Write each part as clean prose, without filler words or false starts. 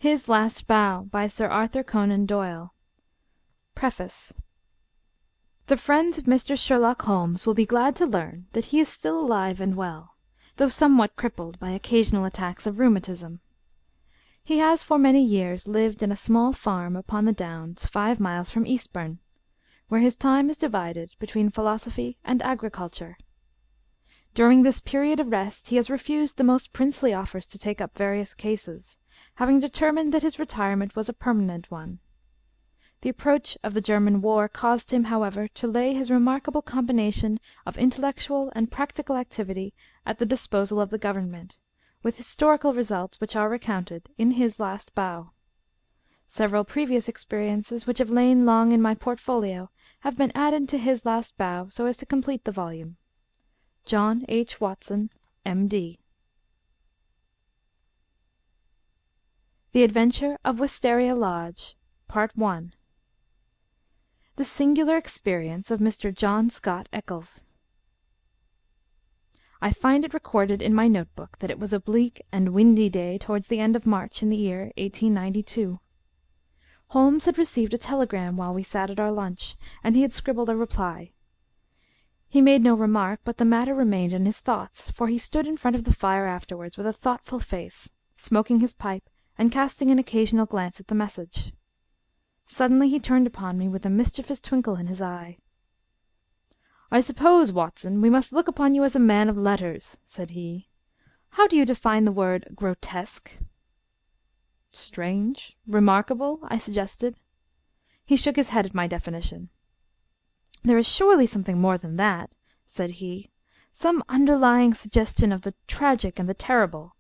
His Last Bow by Sir Arthur Conan Doyle. Preface. The friends of Mr. Sherlock Holmes will be glad to learn that he is still alive and well, though somewhat crippled by occasional attacks of rheumatism. He has for many years lived in a small farm upon the Downs, 5 miles from Eastbourne, where his time is divided between philosophy and agriculture. During this period of rest he has refused the most princely offers to take up various cases, having determined that his retirement was a permanent one. The approach of the German war caused him, however, to lay his remarkable combination of intellectual and practical activity at the disposal of the government, with historical results which are recounted in His Last Bow. Several previous experiences, which have lain long in my portfolio, have been added to His Last Bow so as to complete the volume. John H. Watson, M.D. The Adventure of Wisteria Lodge, Part I. The Singular Experience of Mr. John Scott Eccles. I find it recorded in my note-book that it was a bleak and windy day towards the end of March in the year 1892. Holmes had received a telegram while we sat at our lunch, and he had scribbled a reply. He made no remark, but the matter remained in his thoughts, for he stood in front of the fire afterwards with a thoughtful face, smoking his pipe and casting an occasional glance at the message. Suddenly he turned upon me with a mischievous twinkle in his eye. "I suppose, Watson, we must look upon you as a man of letters," said he. "How do you define the word grotesque?" "Strange, remarkable," I suggested. He shook his head at my definition. "There is surely something more than that," said he, "some underlying suggestion of the tragic and the terrible.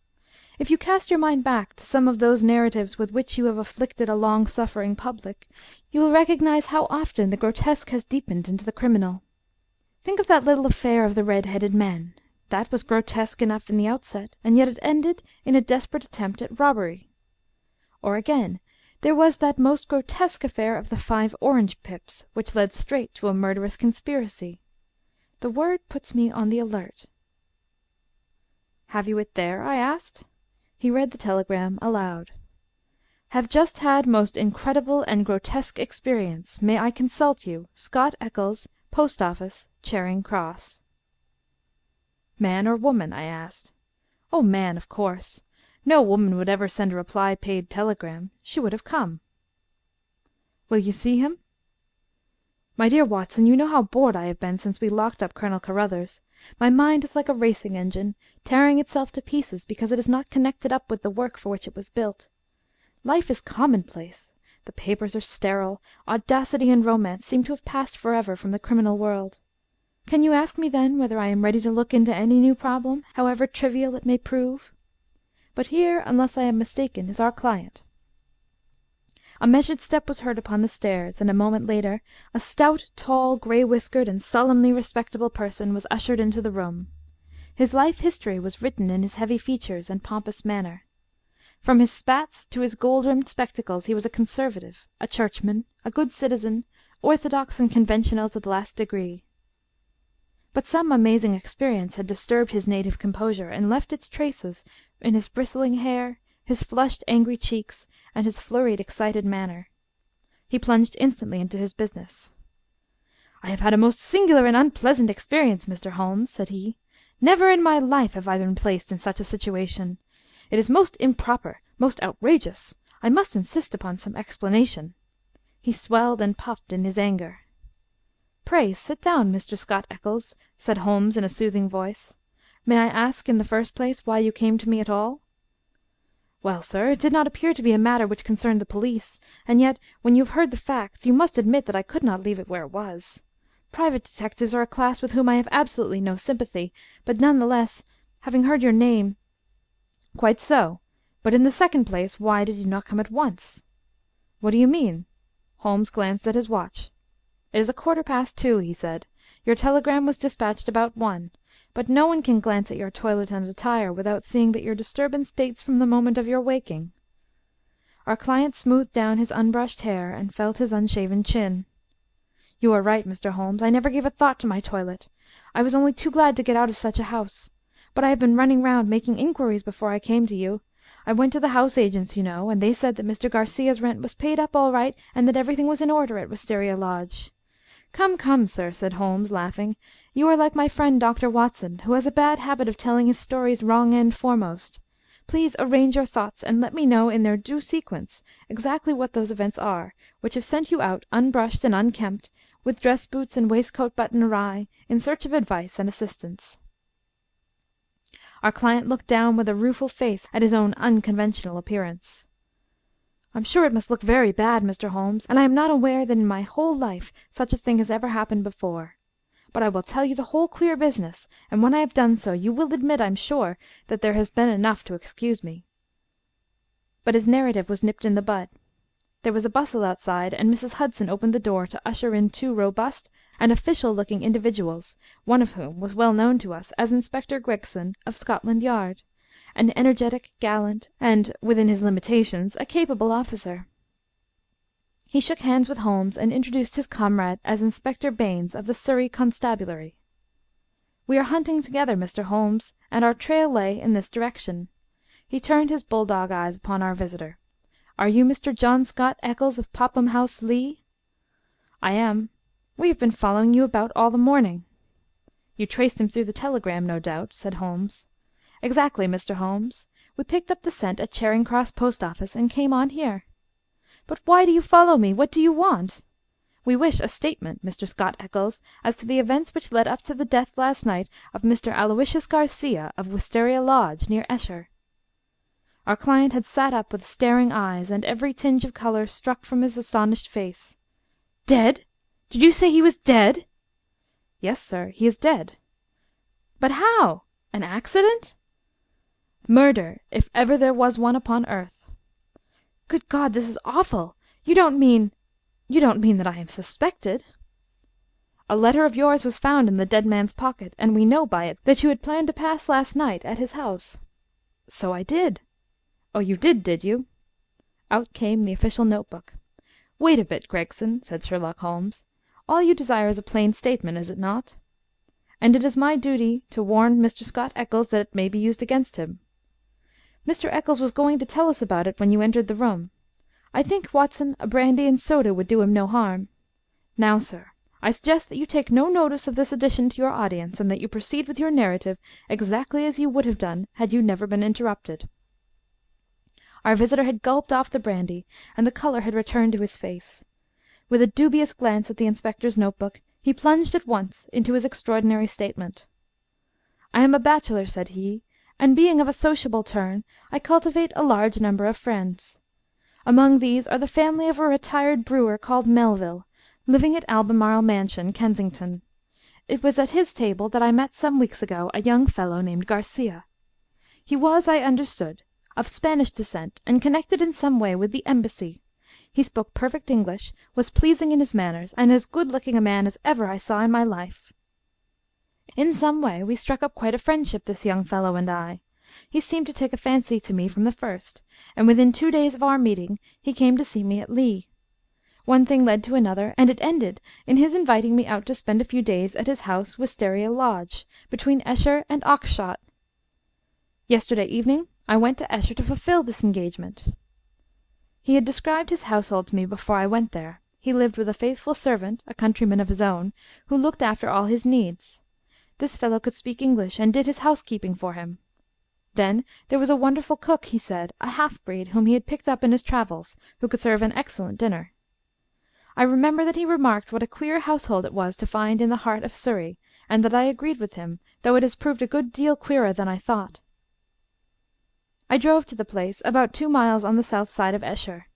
If you cast your mind back to some of those narratives with which you have afflicted a long-suffering public, you will recognize how often the grotesque has deepened into the criminal. Think of that little affair of the red-headed men. That was grotesque enough in the outset, and yet it ended in a desperate attempt at robbery. Or again, there was that most grotesque affair of the 5 orange pips, which led straight to a murderous conspiracy. The word puts me on the alert." "Have you it there?" I asked. He read the telegram aloud. "Have just had most incredible and grotesque experience. May I consult you? Scott Eccles, Post Office, Charing Cross." "Man or woman?" I asked. "Oh, man, of course. No woman would ever send a reply-paid telegram. She would have come." "Will you see him?" "My dear Watson, you know how bored I have been since we locked up Colonel Carruthers. My mind is like a racing engine, tearing itself to pieces because it is not connected up with the work for which it was built. Life is commonplace. The papers are sterile. Audacity and romance seem to have passed forever from the criminal world. Can you ask me, then, whether I am ready to look into any new problem, however trivial it may prove? But here, unless I am mistaken, is our client." A measured step was heard upon the stairs, and a moment later a stout, tall, grey-whiskered, and solemnly respectable person was ushered into the room. His life history was written in his heavy features and pompous manner. From his spats to his gold-rimmed spectacles he was a conservative, a churchman, a good citizen, orthodox and conventional to the last degree. But some amazing experience had disturbed his native composure, and left its traces in his bristling hair, his flushed, angry cheeks, and his flurried, excited manner. He plunged instantly into his business. "I have had a most singular and unpleasant experience, Mr. Holmes," said he. "Never in my life have I been placed in such a situation. It is most improper, most outrageous. I must insist upon some explanation." He swelled and puffed in his anger. "Pray sit down, Mr. Scott Eccles," said Holmes in a soothing voice. "May I ask, in the first place, why you came to me at all?" "Well, sir, it did not appear to be a matter which concerned the police, and yet, when you have heard the facts, you must admit that I could not leave it where it was. Private detectives are a class with whom I have absolutely no sympathy, but none the less, having heard your name—" "Quite so. But in the second place, why did you not come at once?" "What do you mean?" Holmes glanced at his watch. "It is 2:15, he said. "Your telegram was dispatched about 1. But no one can glance at your toilet and attire without seeing that your disturbance dates from the moment of your waking." Our client smoothed down his unbrushed hair and felt his unshaven chin. "You are right, Mr. Holmes. I never gave a thought to my toilet. I was only too glad to get out of such a house. But I have been running round making inquiries before I came to you. I went to the house agents, you know, and they said that Mr. Garcia's rent was paid up all right and that everything was in order at Wisteria Lodge. Come, come, sir, said Holmes, laughing, you are like my friend Dr. Watson, who has a bad habit of telling his stories wrong end foremost. Please arrange your thoughts, and let me know in their due sequence exactly what those events are which have sent you out unbrushed and unkempt, with dress boots and waistcoat button awry, in search of advice and assistance. Our client looked down with a rueful face at his own unconventional appearance. I'm sure it must look very bad, Mr. Holmes, and I am not aware that in my whole life such a thing has ever happened before. But I will tell you the whole queer business, and when I have done so, you will admit, I'm sure, that there has been enough to excuse me. But his narrative was nipped in the bud. There was a bustle outside, and Mrs. Hudson opened the door to usher in two robust and official-looking individuals, one of whom was well known to us as Inspector Gregson of Scotland Yard, an energetic, gallant, and, within his limitations, a capable officer. He shook hands with Holmes and introduced his comrade as Inspector Baines of the Surrey Constabulary. We are hunting together, Mr. Holmes, and our trail lay in this direction. He turned his bulldog eyes upon our visitor. Are you Mr. John Scott Eccles of Popham House, Lee? I am. We have been following you about all the morning. You traced him through the telegram, no doubt, said Holmes. Exactly, Mr. Holmes. We picked up the scent at Charing Cross Post Office and came on here. But why do you follow me? What do you want? We wish a statement, Mr. Scott Eccles, as to the events which led up to the death last night of Mr. Aloysius Garcia of Wisteria Lodge, near Esher. Our client had sat up with staring eyes, and every tinge of colour struck from his astonished face. Dead? Did you say he was dead? Yes, sir, he is dead. But how? An accident? Murder, if ever there was one upon earth. Good God, this is awful! You don't mean that I am suspected? A letter of yours was found in the dead man's pocket, and we know by it that you had planned to pass last night at his house. So I did. Oh, you did you? Out came the official notebook. Wait a bit, Gregson, said Sherlock Holmes. All you desire is a plain statement, is it not? And it is my duty to warn Mr. Scott Eccles that it may be used against him. Mr. Eccles was going to tell us about it when you entered the room. I think, Watson, a brandy and soda would do him no harm. Now, sir, I suggest that you take no notice of this addition to your audience, and that you proceed with your narrative exactly as you would have done had you never been interrupted. Our visitor had gulped off the brandy, and the colour had returned to his face. With a dubious glance at the inspector's notebook, he plunged at once into his extraordinary statement. I am a bachelor, said he, and being of a sociable turn, I cultivate a large number of friends. Among these are the family of a retired brewer called Melville, living at Albemarle Mansion, Kensington. It was at his table that I met some weeks ago a young fellow named Garcia. He was, I understood, of Spanish descent, and connected in some way with the embassy. He spoke perfect English, was pleasing in his manners, and as good-looking a man as ever I saw in my life. In some way we struck up quite a friendship, this young fellow and I. He seemed to take a fancy to me from the first, and within 2 days of our meeting he came to see me at Lee. One thing led to another, and it ended in his inviting me out to spend a few days at his house, Wisteria Lodge, between Esher and Oxshott. Yesterday evening I went to Esher to fulfil this engagement. He had described his household to me before I went there. He lived with a faithful servant, a countryman of his own, who looked after all his needs. This fellow could speak English, and did his housekeeping for him. Then there was a wonderful cook, he said, a half-breed, whom he had picked up in his travels, who could serve an excellent dinner. I remember that he remarked what a queer household it was to find in the heart of Surrey, and that I agreed with him, though it has proved a good deal queerer than I thought. I drove to the place, about 2 miles on the south side of Esher.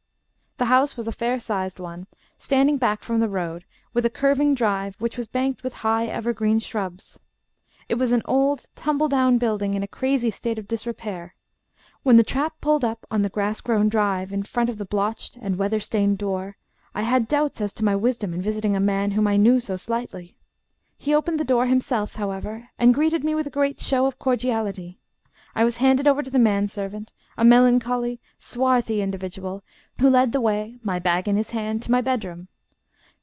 The house was a fair-sized one, standing back from the road, with a curving drive which was banked with high evergreen shrubs. It was an old, tumble-down building in a crazy state of disrepair. When the trap pulled up on the grass-grown drive in front of the blotched and weather-stained door, I had doubts as to my wisdom in visiting a man whom I knew so slightly. He opened the door himself, however, and greeted me with a great show of cordiality. I was handed over to the manservant, a melancholy, swarthy individual, who led the way, my bag in his hand, to my bedroom.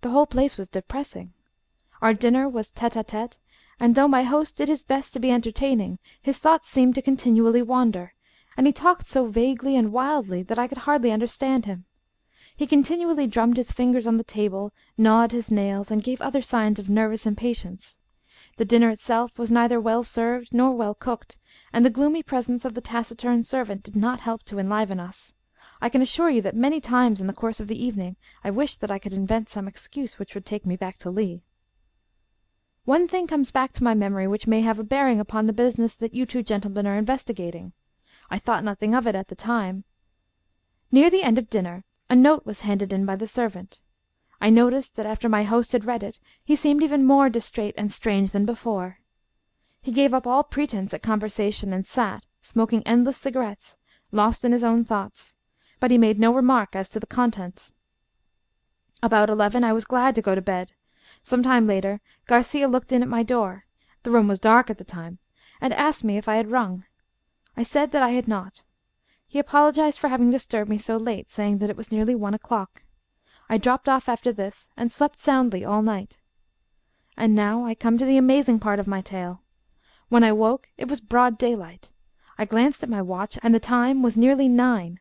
The whole place was depressing. Our dinner was tete-a-tete, and though my host did his best to be entertaining, his thoughts seemed to continually wander, and he talked so vaguely and wildly that I could hardly understand him. He continually drummed his fingers on the table, gnawed his nails, and gave other signs of nervous impatience. The dinner itself was neither well served nor well cooked, and the gloomy presence of the taciturn servant did not help to enliven us. I can assure you that many times in the course of the evening I wished that I could invent some excuse which would take me back to Lee. One thing comes back to my memory which may have a bearing upon the business that you two gentlemen are investigating. I thought nothing of it at the time. Near the end of dinner a note was handed in by the servant. I noticed that after my host had read it he seemed even more distrait and strange than before. He gave up all pretence at conversation, and sat, smoking endless cigarettes, lost in his own thoughts, but he made no remark as to the contents. About 11 I was glad to go to bed. Some time later Garcia looked in at my door — the room was dark at the time — and asked me if I had rung. I said that I had not. He apologized for having disturbed me so late, saying that it was nearly 1 o'clock. I dropped off after this, and slept soundly all night. And now I come to the amazing part of my tale. When I woke it was broad daylight. I glanced at my watch, and the time was nearly 9.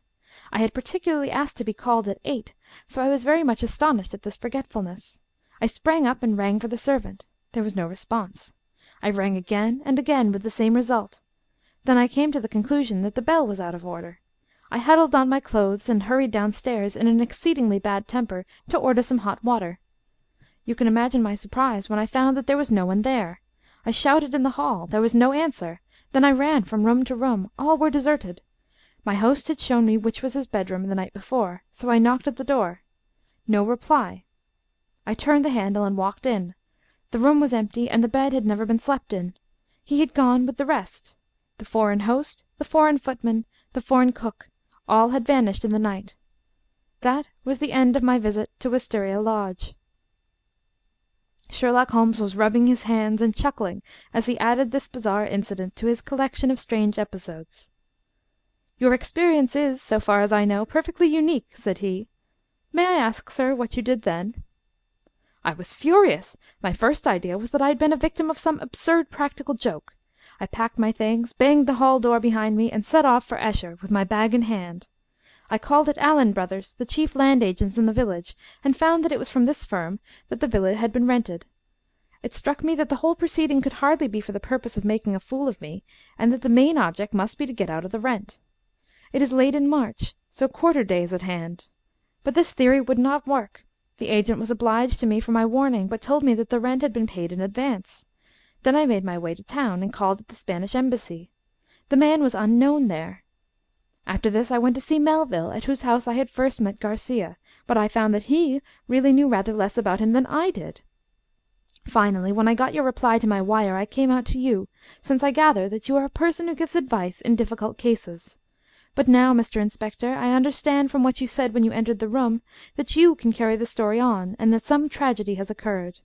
I had particularly asked to be called at 8, so I was very much astonished at this forgetfulness. I sprang up and rang for the servant. There was no response. I rang again and again with the same result. Then I came to the conclusion that the bell was out of order. I huddled on my clothes and hurried downstairs in an exceedingly bad temper to order some hot water. You can imagine my surprise when I found that there was no one there. I shouted in the hall. There was no answer. Then I ran from room to room. All were deserted. My host had shown me which was his bedroom the night before, so I knocked at the door. No reply. I turned the handle and walked in. The room was empty, and the bed had never been slept in. He had gone with the rest. The foreign host, the foreign footman, the foreign cook, all had vanished in the night. That was the end of my visit to Wisteria Lodge. Sherlock Holmes was rubbing his hands and chuckling as he added this bizarre incident to his collection of strange episodes. "Your experience is, so far as I know, perfectly unique," said he. "May I ask, sir, what you did then?" "I was furious. My first idea was that I had been a victim of some absurd practical joke. I packed my things, banged the hall door behind me, and set off for Esher, with my bag in hand. I called at Allen Brothers, the chief land agents in the village, and found that it was from this firm that the villa had been rented. It struck me that the whole proceeding could hardly be for the purpose of making a fool of me, and that the main object must be to get out of the rent. It is late in March, so quarter day is at hand. But this theory would not work. The agent was obliged to me for my warning, but told me that the rent had been paid in advance. Then I made my way to town, and called at the Spanish Embassy. The man was unknown there. After this I went to see Melville, at whose house I had first met Garcia, but I found that he really knew rather less about him than I did. Finally, when I got your reply to my wire, I came out to you, since I gather that you are a person who gives advice in difficult cases. But now, Mr. Inspector, I understand from what you said when you entered the room that you can carry the story on, and that some tragedy has occurred.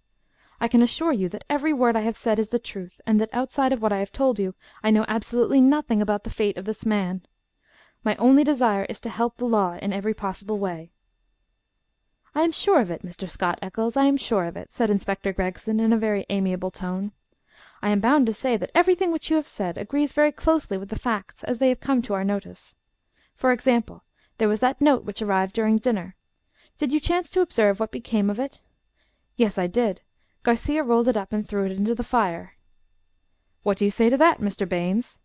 I can assure you that every word I have said is the truth, and that outside of what I have told you, I know absolutely nothing about the fate of this man. My only desire is to help the law in every possible way." "I am sure of it, Mr. Scott Eccles, I am sure of it," said Inspector Gregson in a very amiable tone. "I am bound to say that everything which you have said agrees very closely with the facts as they have come to our notice. For example, there was that note which arrived during dinner. Did you chance to observe what became of it?" "Yes, I did. Garcia rolled it up and threw it into the fire." "What do you say to that, Mr. Baynes?"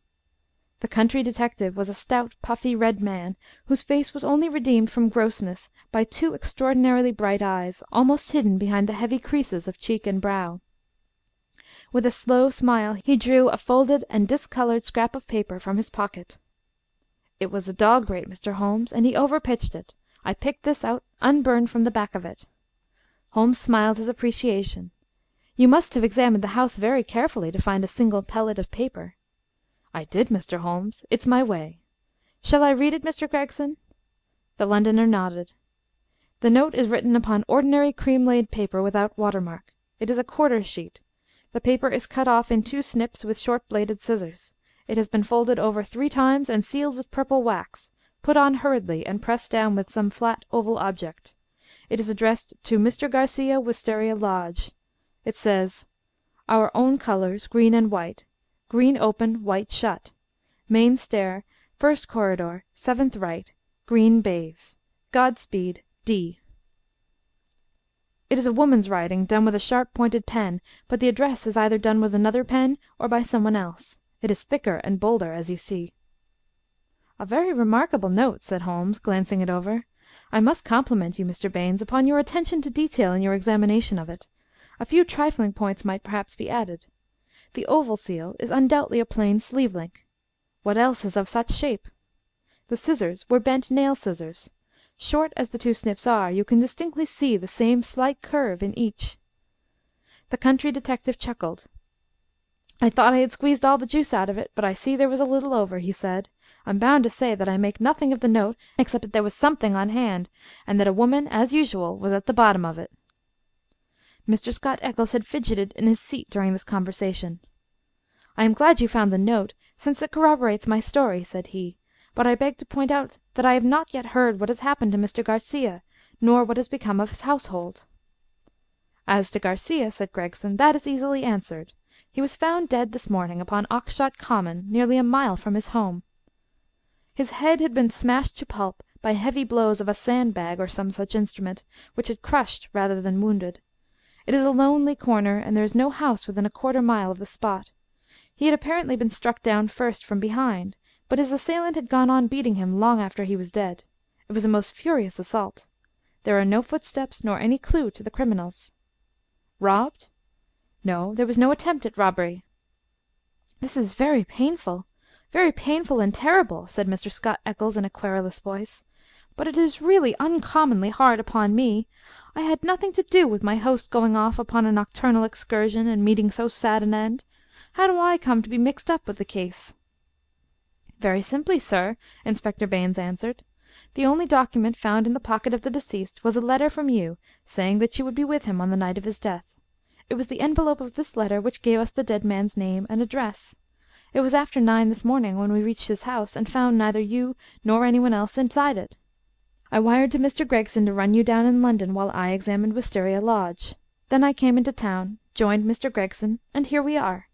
The country detective was a stout, puffy, red man, whose face was only redeemed from grossness by 2 extraordinarily bright eyes, almost hidden behind the heavy creases of cheek and brow. With a slow smile he drew a folded and discoloured scrap of paper from his pocket. "It was a dog grate, Mr. Holmes, and he overpitched it. I picked this out unburned from the back of it." Holmes smiled his appreciation. "You must have examined the house very carefully to find a single pellet of paper." "I did, Mr. Holmes. It's my way. Shall I read it, Mr. Gregson?" The Londoner nodded. "The note is written upon ordinary cream-laid paper without watermark. It is a quarter sheet. The paper is cut off in 2 snips with short-bladed scissors. It has been folded over 3 times and sealed with purple wax, put on hurriedly and pressed down with some flat oval object. It is addressed to Mr. Garcia, Wisteria Lodge. It says, 'Our own colours, green and white. Green open, white shut. Main stair, First corridor, 7th right, green baize. Godspeed, D. It is a woman's writing, done with a sharp-pointed pen, but the address is either done with another pen or by someone else. It is thicker and bolder, as you see." "A very remarkable note," said Holmes, glancing it over. "I must compliment you, Mr. Baynes, upon your attention to detail in your examination of it. A few trifling points might perhaps be added. The oval seal is undoubtedly a plain sleeve-link. What else is of such shape? The scissors were bent nail scissors. Short as the two snips are, you can distinctly see the same slight curve in each." The country detective chuckled. "I thought I had squeezed all the juice out of it, but I see there was a little over," he said. "I'm bound to say that I make nothing of the note except that there was something on hand, and that a woman, as usual, was at the bottom of it." Mr. Scott Eccles had fidgeted in his seat during this conversation. "I am glad you found the note, since it corroborates my story," said he. "But I beg to point out that I have not yet heard what has happened to Mr. Garcia, nor what has become of his household." "As to Garcia," said Gregson, "that is easily answered. He was found dead this morning upon Oxshott Common, nearly a mile from his home. His head had been smashed to pulp by heavy blows of a sand-bag or some such instrument, which had crushed rather than wounded. It is a lonely corner, and there is no house within a quarter-mile of the spot. He had apparently been struck down first from behind, but his assailant had gone on beating him long after he was dead. It was a most furious assault. There are no footsteps nor any clue to the criminals." "Robbed?" "No, there was no attempt at robbery." "This is very painful and terrible," said Mr. Scott Eccles in a querulous voice. "But it is really uncommonly hard upon me. I had nothing to do with my host going off upon a nocturnal excursion and meeting so sad an end. How do I come to be mixed up with the case?" "Very simply, sir," Inspector Baynes answered. "The only document found in the pocket of the deceased was a letter from you saying that you would be with him on the night of his death. It was the envelope of this letter which gave us the dead man's name and address. It was after 9 this morning when we reached his house and found neither you nor anyone else inside it. I wired to Mr. Gregson to run you down in London while I examined Wisteria Lodge. Then I came into town, joined Mr. Gregson, and here we are."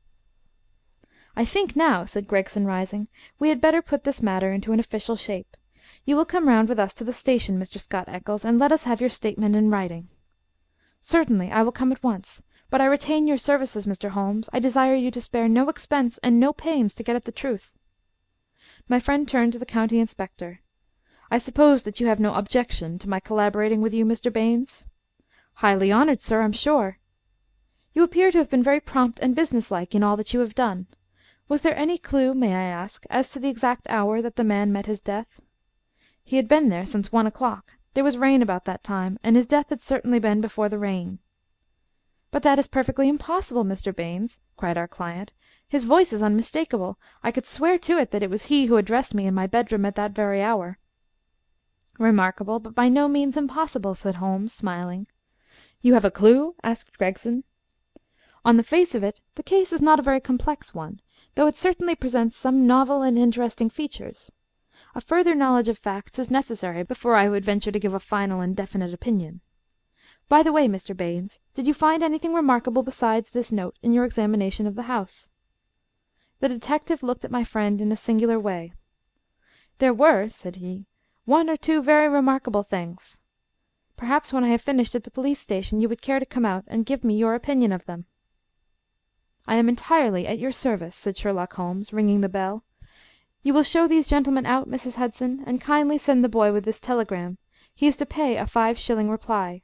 "I think now," said Gregson, rising, "we had better put this matter into an official shape. You will come round with us to the station, Mr. Scott Eccles, and let us have your statement in writing." "Certainly, I will come at once. But I retain your services, Mr. Holmes. I desire you to spare no expense and no pains to get at the truth." My friend turned to the county inspector. "I suppose that you have no objection to my collaborating with you, Mr. Baynes?" "Highly honoured, sir, I'm sure." "You appear to have been very prompt and businesslike in all that you have done. Was there any clue, may I ask, as to the exact hour that the man met his death?" "He had been there since 1 o'clock. There was rain about that time, and his death had certainly been before the rain." "But that is perfectly impossible, Mr. Baynes," cried our client. "His voice is unmistakable. I could swear to it that it was he who addressed me in my bedroom at that very hour." "Remarkable, but by no means impossible," said Holmes, smiling. "You have a clue?" asked Gregson. "On the face of it, the case is not a very complex one, though it certainly presents some novel and interesting features. A further knowledge of facts is necessary before I would venture to give a final and definite opinion. By the way, Mr. Baynes, did you find anything remarkable besides this note in your examination of the house?" The detective looked at my friend in a singular way. "There were," said he, "one or two very remarkable things. Perhaps when I have finished at the police station you would care to come out and give me your opinion of them." "I am entirely at your service," said Sherlock Holmes, ringing the bell. "You will show these gentlemen out, Mrs. Hudson, and kindly send the boy with this telegram. He is to pay a 5-shilling reply."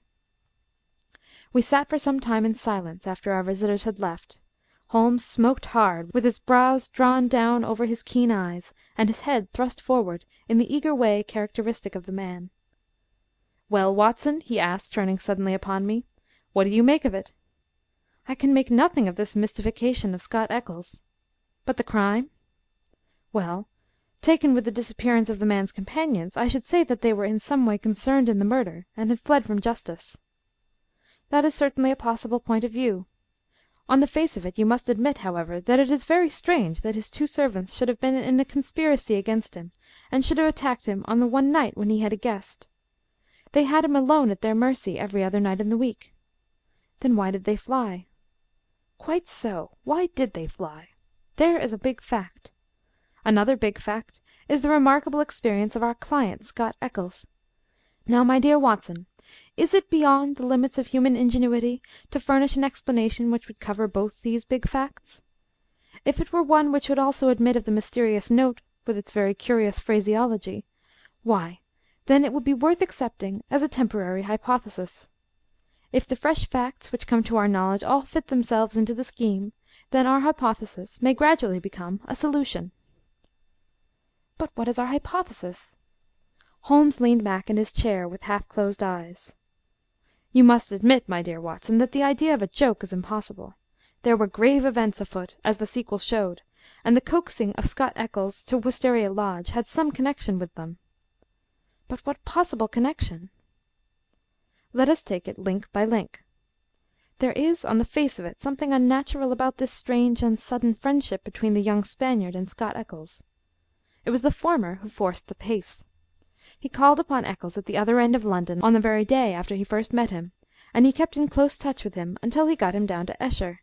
We sat for some time in silence after our visitors had left. Holmes smoked hard, with his brows drawn down over his keen eyes, and his head thrust forward in the eager way characteristic of the man. "Well, Watson," he asked, turning suddenly upon me, "what do you make of it?" "I can make nothing of this mystification of Scott Eccles." "But the crime?" "Well, taken with the disappearance of the man's companions, I should say that they were in some way concerned in the murder, and had fled from justice." "That is certainly a possible point of view. On the face of it, you must admit, however, that it is very strange that his 2 servants should have been in a conspiracy against him, and should have attacked him on the one night when he had a guest. They had him alone at their mercy every other night in the week." "Then why did they fly?" "Quite so. Why did they fly? There is a big fact. Another big fact is the remarkable experience of our client, Scott Eccles. Now, my dear Watson, is it beyond the limits of human ingenuity to furnish an explanation which would cover both these big facts? If it were one which would also admit of the mysterious note with its very curious phraseology, why, then it would be worth accepting as a temporary hypothesis. If the fresh facts which come to our knowledge all fit themselves into the scheme, then our hypothesis may gradually become a solution. But what is our hypothesis? Holmes leaned back in his chair with half-closed eyes. You must admit, my dear Watson, that the idea of a joke is impossible. There were grave events afoot, as the sequel showed, and the coaxing of Scott Eccles to Wisteria Lodge had some connection with them. But what possible connection? Let us take it link by link. There is, on the face of it, something unnatural about this strange and sudden friendship between the young Spaniard and Scott Eccles. It was the former who forced the pace. He called upon Eccles at the other end of London on the very day after he first met him, and he kept in close touch with him until he got him down to Esher.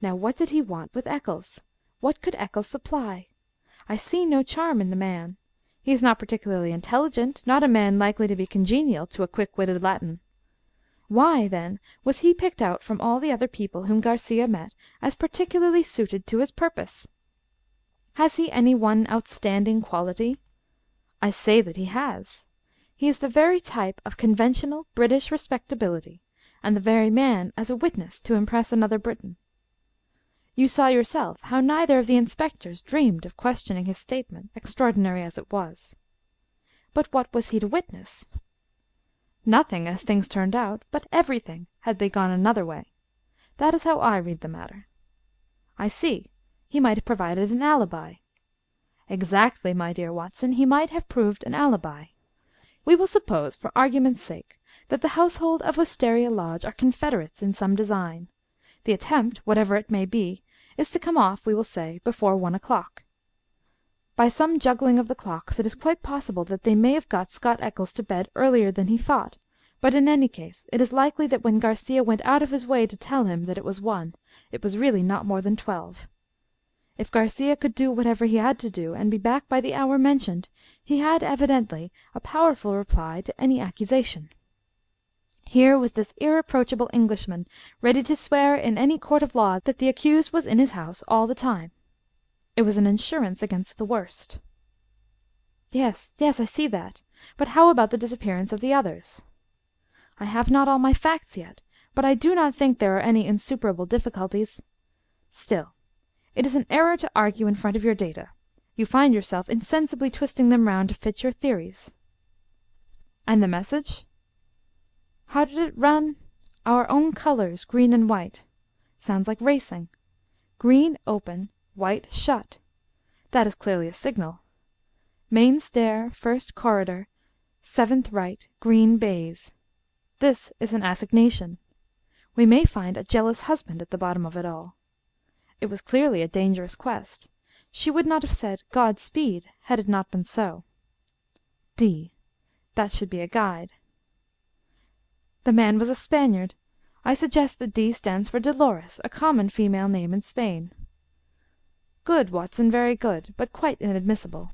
Now what did he want with Eccles? What could Eccles supply? I see no charm in the man. He is not particularly intelligent, not a man likely to be congenial to a quick-witted Latin. Why, then, was he picked out from all the other people whom Garcia met as particularly suited to his purpose? Has he any one outstanding quality? I say that he has. He is the very type of conventional British respectability, and the very man as a witness to impress another Briton. You saw yourself how neither of the inspectors dreamed of questioning his statement, extraordinary as it was. But what was he to witness? Nothing, as things turned out, but everything, had they gone another way. That is how I read the matter. I see. He might have provided an alibi. Exactly, my dear Watson, he might have proved an alibi. We will suppose, for argument's sake, that the household of Wisteria Lodge are confederates in some design. The attempt, whatever it may be, is to come off, we will say, before 1 o'clock. By some juggling of the clocks it is quite possible that they may have got Scott Eccles to bed earlier than he thought, but in any case it is likely that when Garcia went out of his way to tell him that it was 1, it was really not more than 12. If Garcia could do whatever he had to do, and be back by the hour mentioned, he had evidently a powerful reply to any accusation. Here was this irreproachable Englishman ready to swear in any court of law that the accused was in his house all the time. It was an insurance against the worst. Yes, I see that. But how about the disappearance of the others? I have not all my facts yet, but I do not think there are any insuperable difficulties. Still, it is an error to argue in front of your data. You find yourself insensibly twisting them round to fit your theories. And the message? How did it run? Our own colors, green and white. Sounds like racing. Green open, white shut. That is clearly a signal. Main stair, first corridor, 7th right, green baize. This is an assignation. We may find a jealous husband at the bottom of it all. It was clearly a dangerous quest. She would not have said God speed had it not been so. D. That should be a guide. The man was a Spaniard. I suggest that D stands for Dolores, a common female name in Spain. Good, Watson, very good, but quite inadmissible.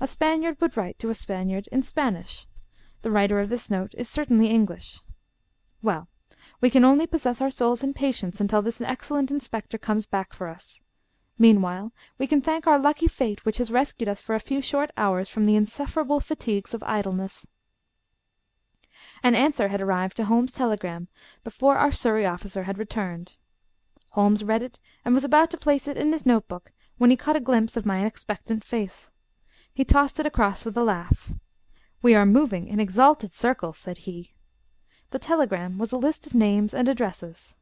A Spaniard would write to a Spaniard in Spanish. The writer of this note is certainly English. Well, we can only possess our souls in patience until this excellent inspector comes back for us. Meanwhile, we can thank our lucky fate which has rescued us for a few short hours from the insufferable fatigues of idleness. An answer had arrived to Holmes' telegram before our Surrey officer had returned. Holmes read it, and was about to place it in his notebook when he caught a glimpse of my expectant face. He tossed it across with a laugh. "We are moving in exalted circles," said he. The telegram was a list of names and addresses.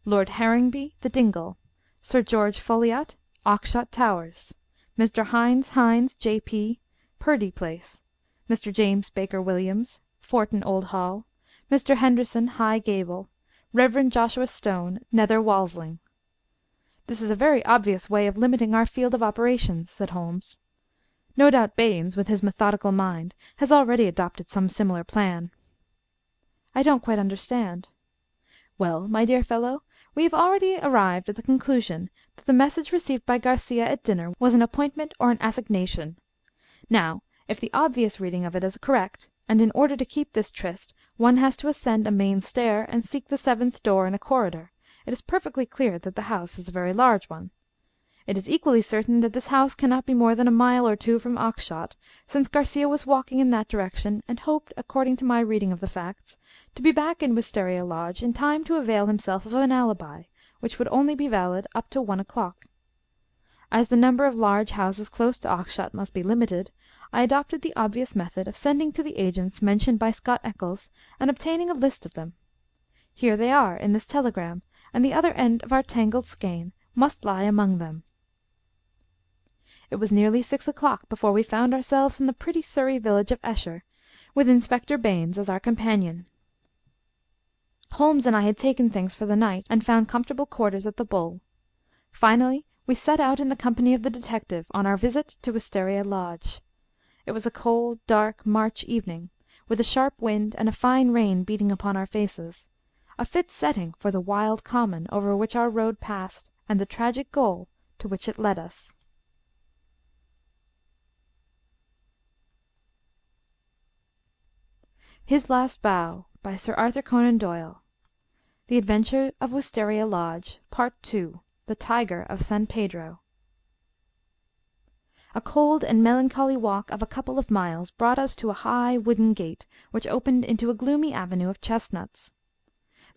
Lord Harringby, The Dingle; Sir George Folliot, Oxshott Towers; Mr. Hines, J.P., Purdy Place; Mr. James Baker Williams, Forton Old Hall; Mr. Henderson, High Gable; Reverend Joshua Stone, Nether Walsling. "This is a very obvious way of limiting our field of operations," said Holmes. No doubt Baynes, with his methodical mind, has already adopted some similar plan. I don't quite understand. Well, my dear fellow, We have already arrived at the conclusion that the message received by Garcia at dinner was an appointment or an assignation. Now, if the obvious reading of it is correct, and in order to keep this tryst one has to ascend a main stair and seek the seventh door in a corridor, it is perfectly clear that the house is a very large one. It is equally certain that this house cannot be more than a mile or two from Oxshott, since Garcia was walking in that direction, and hoped, according to my reading of the facts, to be back in Wisteria Lodge in time to avail himself of an alibi, which would only be valid up to 1 o'clock. As the number of large houses close to Oxshott must be limited, I adopted the obvious method of sending to the agents mentioned by Scott Eccles and obtaining a list of them. Here they are in this telegram, and the other end of our tangled skein must lie among them. It was nearly 6 o'clock before we found ourselves in the pretty Surrey village of Esher, with Inspector Baines as our companion. Holmes and I had taken things for the night, and found comfortable quarters at the Bull. Finally, we set out in the company of the detective on our visit to Wisteria Lodge. It was a cold, dark March evening, with a sharp wind and a fine rain beating upon our faces, a fit setting for the wild common over which our road passed, and the tragic goal to which it led us. His Last Bow, by Sir Arthur Conan Doyle. The Adventure of Wisteria Lodge, Part II. The Tiger of San Pedro. A cold and melancholy walk of a couple of miles brought us to a high wooden gate, which opened into a gloomy avenue of chestnuts.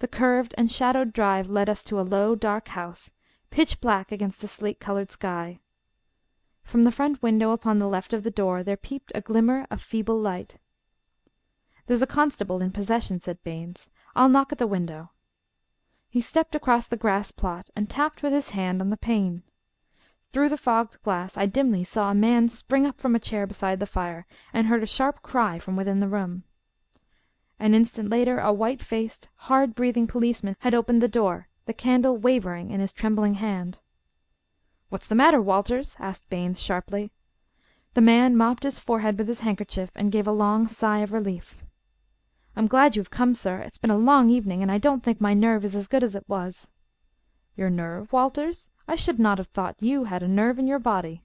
The curved and shadowed drive led us to a low, dark house, pitch black against a slate-coloured sky. From the front window upon the left of the door there peeped a glimmer of feeble light. "There's a constable in possession," said Baines. "I'll knock at the window." He stepped across the grass plot and tapped with his hand on the pane. Through the fogged glass I dimly saw a man spring up from a chair beside the fire, and heard a sharp cry from within the room. An instant later a white-faced, hard-breathing policeman had opened the door, the candle wavering in his trembling hand. "What's the matter, Walters?" asked Baines sharply. The man mopped his forehead with his handkerchief and gave a long sigh of relief. "I'm glad you have come, sir. It's been a long evening, and I don't think my nerve is as good as it was." "Your nerve, Walters? I should not have thought you had a nerve in your body."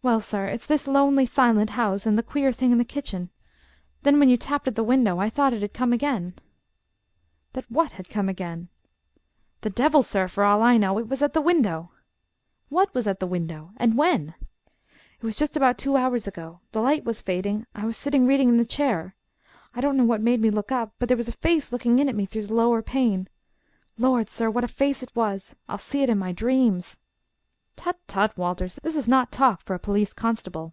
"Well, sir, it's this lonely, silent house, and the queer thing in the kitchen. Then when you tapped at the window I thought it had come again." "That what had come again?" "The devil, sir, for all I know. It was at the window." "What was at the window? And when?" "It was just about 2 hours ago. The light was fading. I was sitting reading in the chair. I don't know what made me look up, but there was a face looking in at me through the lower pane. Lord, sir, what a face it was! I'll see it in my dreams." "Tut, tut, Walters, this is not talk for a police constable."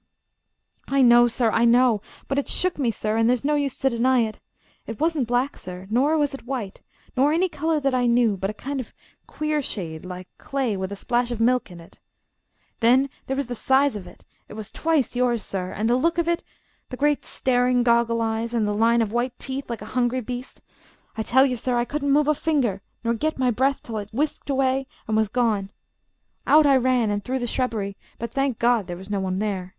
"I know, sir, I know. But it shook me, sir, and there's no use to deny it. It wasn't black, sir, nor was it white, nor any colour that I knew, but a kind of queer shade, like clay with a splash of milk in it. Then there was the size of it. It was twice yours, sir, and the look of it, the great staring goggle eyes, and the line of white teeth like a hungry beast. I tell you, sir, I couldn't move a finger, nor get my breath till it whisked away and was gone. Out I ran and through the shrubbery, but thank God there was no one there."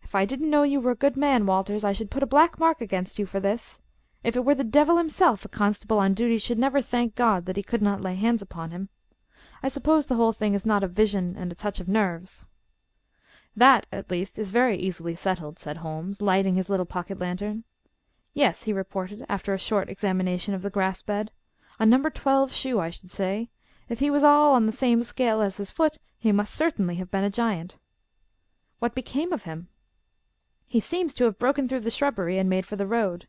"If I didn't know you were a good man, Walters, I should put a black mark against you for this. If it were the devil himself, a constable on duty should never thank God that he could not lay hands upon him. I suppose the whole thing is not a vision and a touch of nerves." "That, at least, is very easily settled," said Holmes, lighting his little pocket lantern. "Yes," he reported, after a short examination of the grass bed. "A number 12 shoe, I should say. If he was all on the same scale as his foot, he must certainly have been a giant." "What became of him?" "He seems to have broken through the shrubbery and made for the road."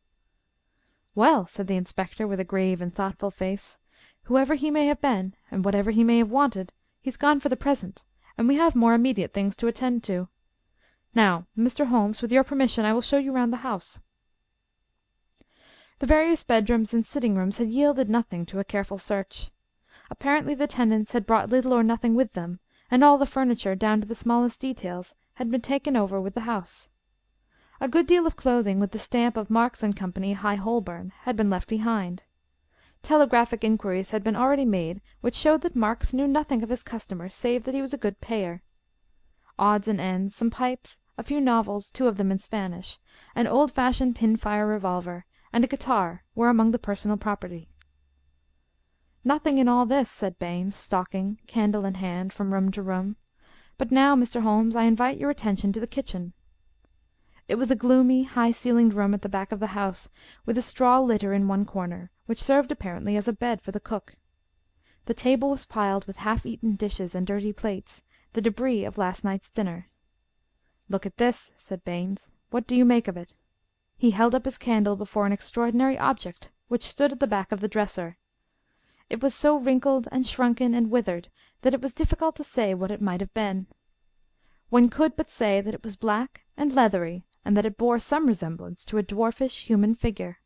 "Well," said the inspector, with a grave and thoughtful face, "whoever he may have been, and whatever he may have wanted, he's gone for the present, and we have more immediate things to attend to. Now, Mr. Holmes, with your permission, I will show you round the house." The various bedrooms and sitting rooms had yielded nothing to a careful search. Apparently the tenants had brought little or nothing with them, and all the furniture, down to the smallest details, had been taken over with the house. A good deal of clothing with the stamp of Marks and Company, High Holborn, had been left behind. Telegraphic inquiries had been already made which showed that Marks knew nothing of his customer save that he was a good payer. Odds and ends, some pipes, a few novels, 2 of them in Spanish, an old-fashioned pin-fire revolver, and a guitar were among the personal property. "Nothing in all this," said Baynes, stalking, candle in hand, from room to room. "But now, Mr. Holmes, I invite your attention to the kitchen." It was a gloomy, high-ceilinged room at the back of the house, with a straw litter in one corner, which served apparently as a bed for the cook. The table was piled with half-eaten dishes and dirty plates, the debris of last night's dinner. "Look at this," said Baynes. "What do you make of it?" He held up his candle before an extraordinary object which stood at the back of the dresser. It was so wrinkled and shrunken and withered that it was difficult to say what it might have been. One could but say that it was black and leathery, and that it bore some resemblance to a dwarfish human figure.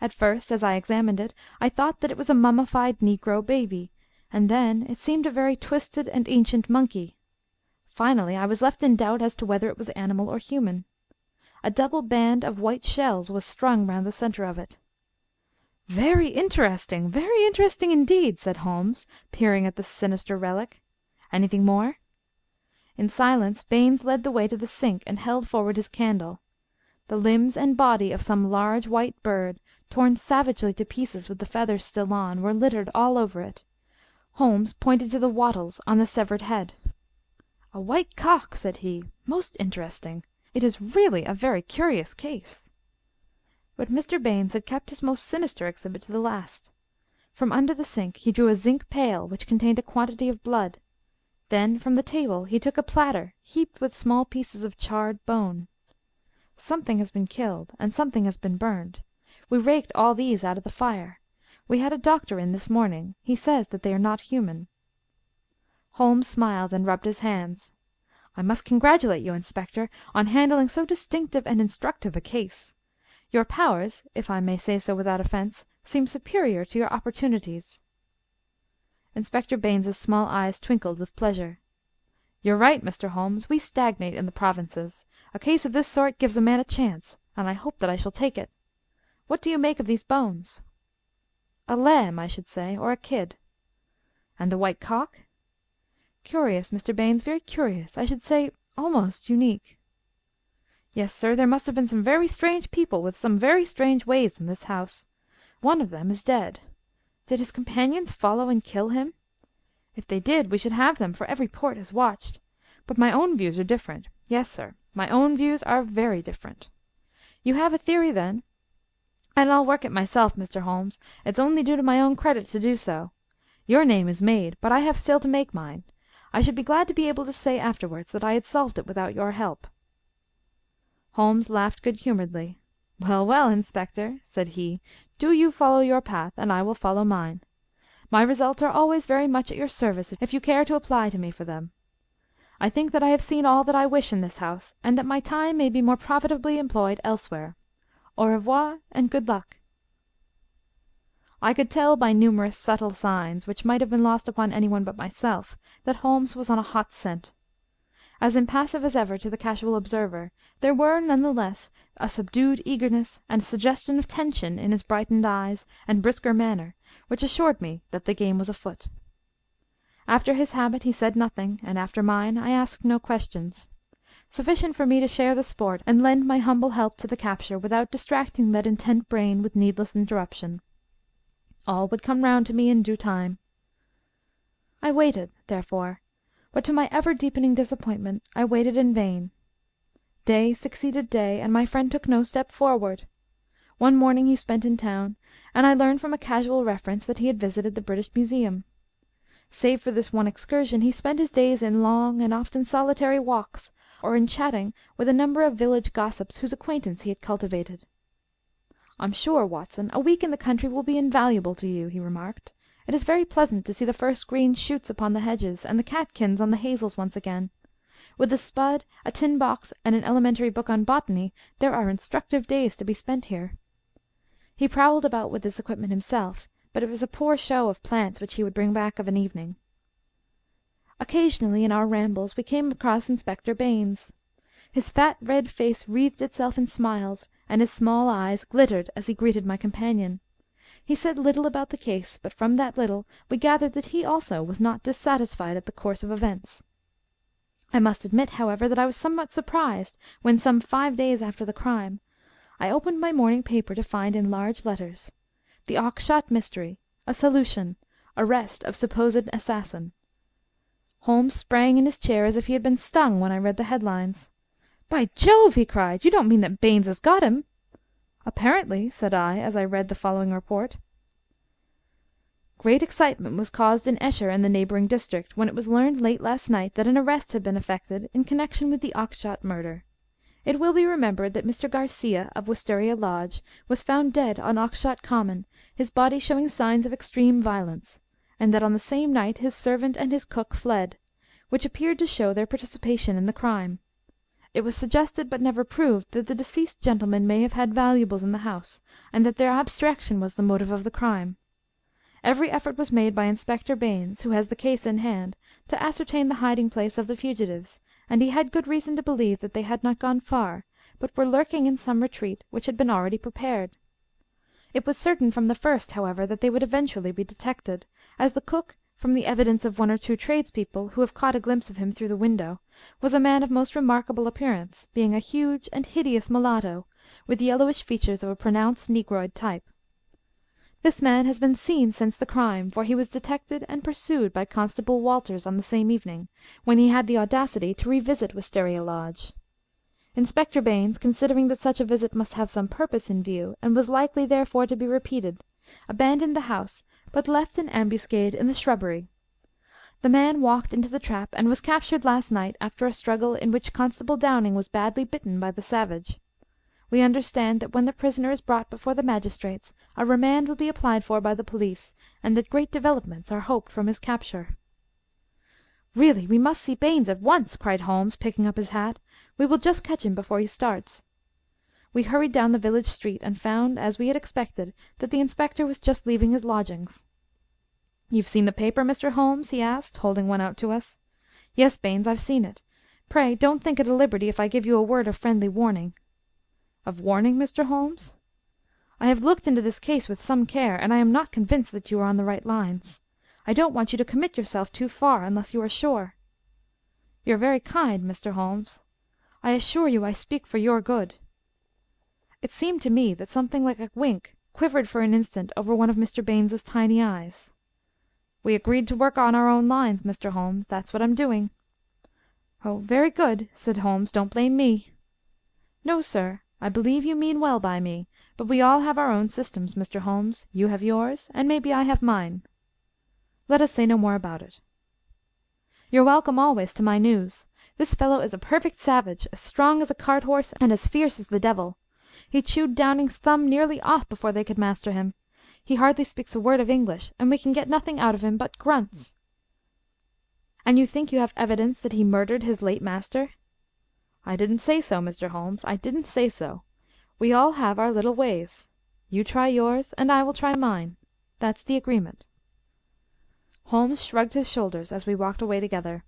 At first, as I examined it, I thought that it was a mummified negro baby, and then it seemed a very twisted and ancient monkey. Finally, I was left in doubt as to whether it was animal or human. A double band of white shells was strung round the centre of it. Very interesting indeed," said Holmes, peering at the sinister relic. "Anything more?" In silence Baynes led the way to the sink and held forward his candle. The limbs and body of some large white bird, torn savagely to pieces with the feathers still on, were littered all over it. Holmes pointed to the wattles on the severed head. "A white cock," said he. "Most interesting. It is really a very curious case." But Mr. Baynes had kept his most sinister exhibit to the last. From under the sink he drew a zinc pail which contained a quantity of blood. Then from the table he took a platter heaped with small pieces of charred bone. "Something has been killed, and something has been burned. We raked all these out of the fire. We had a doctor in this morning. He says that they are not human." Holmes smiled and rubbed his hands. "I must congratulate you, Inspector, on handling so distinctive and instructive a case. Your powers, if I may say so without offence, seem superior to your opportunities." Inspector Baynes's small eyes twinkled with pleasure. "You're right, Mr. Holmes. We stagnate in the provinces. A case of this sort gives a man a chance, and I hope that I shall take it. What do you make of these bones?" "A lamb, I should say, or a kid." "And the white cock?" "Curious, Mr. Baynes, very curious. I should say almost unique." "Yes, sir, there must have been some very strange people with some very strange ways in this house. One of them is dead. Did his companions follow and kill him? If they did, we should have them, for every port is watched. But my own views are different. Yes, sir, my own views are very different." "You have a theory, then?" "And I'll work it myself, Mr. Holmes. It's only due to my own credit to do so. Your name is made, but I have still to make mine. I should be glad to be able to say afterwards that I had solved it without your help." Holmes laughed good-humouredly. "Well, well, Inspector," said he, "do you follow your path, and I will follow mine. My results are always very much at your service if you care to apply to me for them. I think that I have seen all that I wish in this house, and that my time may be more profitably employed elsewhere. Au revoir, and good luck." I could tell by numerous subtle signs, which might have been lost upon anyone but myself, that Holmes was on a hot scent. As impassive as ever to the casual observer, there were none the less a subdued eagerness and a suggestion of tension in his brightened eyes and brisker manner which assured me that the game was afoot. After his habit he said nothing, and after mine I asked no questions. Sufficient for me to share the sport and lend my humble help to the capture without distracting that intent brain with needless interruption. All would come round to me in due time. I waited, therefore, but to my ever-deepening disappointment I waited in vain. Day succeeded day, and my friend took no step forward. One morning he spent in town, and I learned from a casual reference that he had visited the British Museum. Save for this one excursion, he spent his days in long and often solitary walks, or in chatting with a number of village gossips whose acquaintance he had cultivated. "I'm sure, Watson, a week in the country will be invaluable to you," he remarked. "It is very pleasant to see the first green shoots upon the hedges, and the catkins on the hazels once again. With a spud, a tin box, and an elementary book on botany, there are instructive days to be spent here." He prowled about with this equipment himself, but it was a poor show of plants which he would bring back of an evening. Occasionally in our rambles we came across Inspector Baynes. His fat red face wreathed itself in smiles, and his small eyes glittered as he greeted my companion. He said little about the case, but from that little we gathered that he also was not dissatisfied at the course of events. I must admit, however, that I was somewhat surprised when, some 5 days after the crime, I opened my morning paper to find in large letters, "The Oxshott Mystery. A solution. Arrest of supposed assassin. Holmes sprang in his chair as if he had been stung when I read the headlines. "By Jove!" he cried. "You don't mean that Baines has got him?" "Apparently," said I, as I read the following report: "Great excitement was caused in Esher and the neighbouring district, when it was learned late last night that an arrest had been effected in connection with the Oxshott murder. It will be remembered that Mr. Garcia, of Wisteria Lodge, was found dead on Oxshott Common, his body showing signs of extreme violence, and that on the same night his servant and his cook fled, which appeared to show their participation in the crime. It was suggested, but never proved, that the deceased gentlemen may have had valuables in the house, and that their abstraction was the motive of the crime. Every effort was made by Inspector Baines, who has the case in hand, to ascertain the hiding place of the fugitives, and he had good reason to believe that they had not gone far, but were lurking in some retreat which had been already prepared. It was certain from the first, however, that they would eventually be detected, as the cook, from the evidence of one or two tradespeople who have caught a glimpse of him through the window, was a man of most remarkable appearance, being a huge and hideous mulatto, with yellowish features of a pronounced negroid type. This man has been seen since the crime, for he was detected and pursued by Constable Walters on the same evening, when he had the audacity to revisit Wisteria Lodge. Inspector Baines, considering that such a visit must have some purpose in view, and was likely therefore to be repeated, abandoned the house, but left an ambuscade in the shrubbery. The man walked into the trap, and was captured last night after a struggle in which Constable Downing was badly bitten by the savage. We understand that when the prisoner is brought before the magistrates, a remand will be applied for by the police, and that great developments are hoped from his capture." "Really, we must see Baines at once," cried Holmes, picking up his hat. "We will just catch him before he starts." We hurried down the village street, and found, as we had expected, that the inspector was just leaving his lodgings. "You've seen the paper, Mr. Holmes?" he asked, holding one out to us. "Yes, Baines, I've seen it. Pray don't think it a liberty if I give you a word of friendly warning." "Of warning, Mr. Holmes?" "I have looked into this case with some care, and I am not convinced that you are on the right lines. I don't want you to commit yourself too far unless you are sure." "You're very kind, Mr. Holmes. I assure you I speak for your good." It seemed to me that something like a wink quivered for an instant over one of Mr. Baines's tiny eyes. "We agreed to work on our own lines, Mr. Holmes. That's what I'm doing." "Oh, very good," said Holmes. "Don't blame me." "No, sir. I believe you mean well by me, but we all have our own systems, Mr. Holmes. You have yours, and maybe I have mine. Let us say no more about it." "You're welcome always to my news. This fellow is a perfect savage, as strong as a cart horse and as fierce as the devil. He chewed Downing's thumb nearly off before they could master him. He hardly speaks a word of English, and we can get nothing out of him but grunts." "And you think you have evidence that he murdered his late master?" "I didn't say so, Mr. Holmes. I didn't say so. We all have our little ways. You try yours, and I will try mine. That's the agreement." Holmes shrugged his shoulders as we walked away together.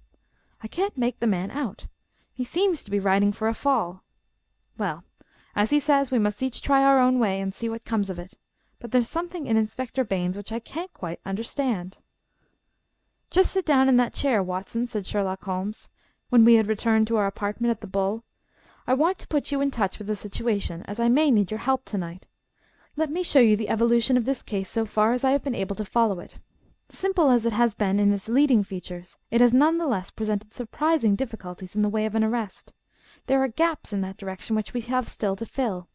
"I can't make the man out. He seems to be riding for a fall. Well, as he says, we must each try our own way and see what comes of it. But there's something in Inspector Baines which I can't quite understand." "Just sit down in that chair, Watson," said Sherlock Holmes, when we had returned to our apartment at the Bull. "I want to put you in touch with the situation, as I may need your help to-night. Let me show you the evolution of this case so far as I have been able to follow it. Simple as it has been in its leading features, it has none the less presented surprising difficulties in the way of an arrest. There are gaps in that direction which we have still to fill.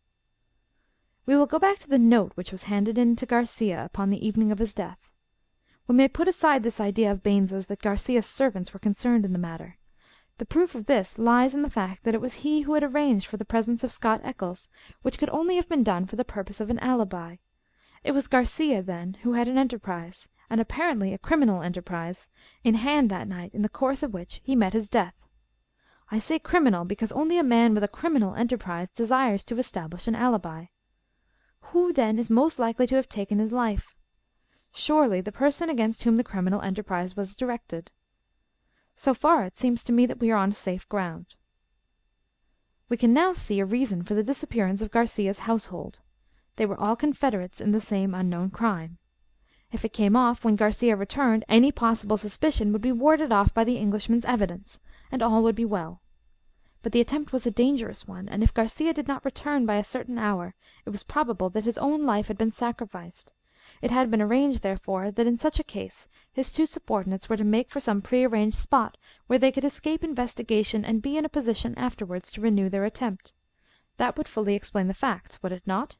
We will go back to the note which was handed in to Garcia upon the evening of his death. We may put aside this idea of Baines's that Garcia's servants were concerned in the matter. The proof of this lies in the fact that it was he who had arranged for the presence of Scott Eccles, which could only have been done for the purpose of an alibi. It was Garcia, then, who had an enterprise, and apparently a criminal enterprise, in hand that night in the course of which he met his death. I say criminal because only a man with a criminal enterprise desires to establish an alibi. Who, then, is most likely to have taken his life? Surely the person against whom the criminal enterprise was directed. So far it seems to me that we are on safe ground. We can now see a reason for the disappearance of Garcia's household. They were all confederates in the same unknown crime. If it came off when Garcia returned, any possible suspicion would be warded off by the Englishman's evidence, and all would be well. But the attempt was a dangerous one, and if Garcia did not return by a certain hour, it was probable that his own life had been sacrificed. It had been arranged, therefore, that in such a case his two subordinates were to make for some prearranged spot where they could escape investigation and be in a position afterwards to renew their attempt. That would fully explain the facts, would it not?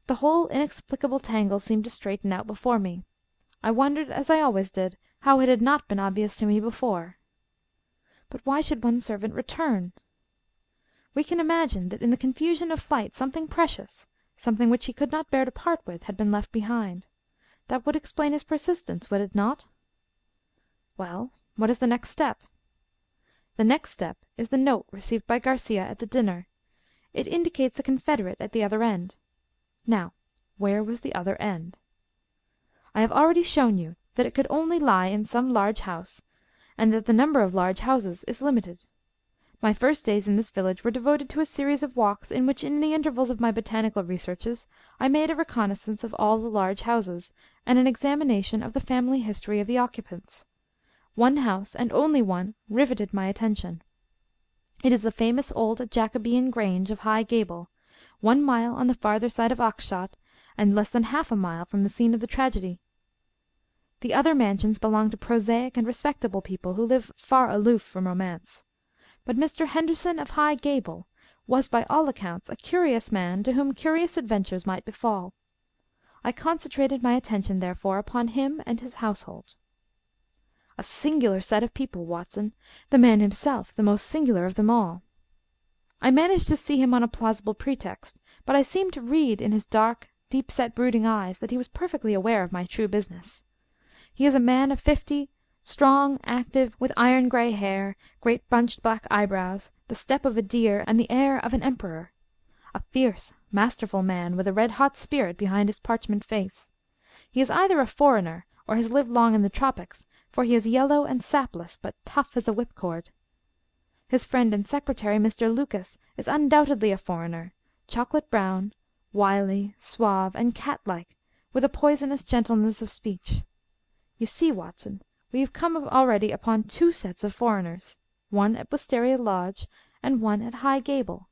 The whole inexplicable tangle seemed to straighten out before me. I wondered, as I always did, how it had not been obvious to me before. But why should one servant return? We can imagine that in the confusion of flight something precious, something which he could not bear to part with, had been left behind. That would explain his persistence, would it not? Well, what is the next step? The next step is the note received by Garcia at the dinner. It indicates a confederate at the other end. Now, where was the other end? I have already shown you that it could only lie in some large house, and that the number of large houses is limited. My first days in this village were devoted to a series of walks in which, in the intervals of my botanical researches, I made a reconnaissance of all the large houses, and an examination of the family history of the occupants. One house, and only one, riveted my attention. It is the famous old Jacobean Grange of High Gable, 1 mile on the farther side of Oxshott, and less than half a mile from the scene of the tragedy. The other mansions belong to prosaic and respectable people who live far aloof from romance. But Mr. Henderson of High Gable was by all accounts a curious man to whom curious adventures might befall. I concentrated my attention, therefore, upon him and his household. A singular set of people, Watson, the man himself the most singular of them all. I managed to see him on a plausible pretext, but I seemed to read in his dark, deep-set brooding eyes that he was perfectly aware of my true business. He is a man of 50, strong, active, with iron-grey hair, great bunched black eyebrows, the step of a deer, and the air of an emperor. A fierce, masterful man, with a red-hot spirit behind his parchment face. He is either a foreigner, or has lived long in the tropics, for he is yellow and sapless, but tough as a whipcord. His friend and secretary, Mr. Lucas, is undoubtedly a foreigner, chocolate-brown, wily, suave, and cat-like, with a poisonous gentleness of speech. You see, Watson, we have come already upon 2 sets of foreigners, one at Wisteria Lodge and one at High Gable,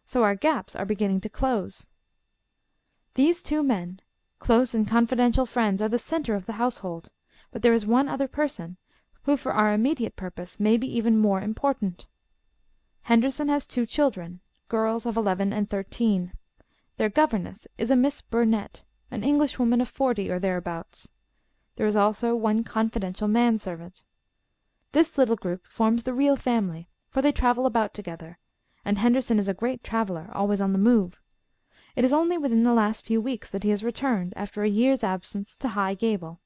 so our gaps are beginning to close. These 2 men, close and confidential friends, are the centre of the household, but there is one other person, who for our immediate purpose may be even more important. Henderson has 2 children, girls of 11 and 13. Their governess is a Miss Burnett, an Englishwoman of 40 or thereabouts. There is also one confidential manservant. This little group forms the real family, for they travel about together, and Henderson is a great traveller, always on the move. It is only within the last few weeks that he has returned, after a year's absence, to High Gable.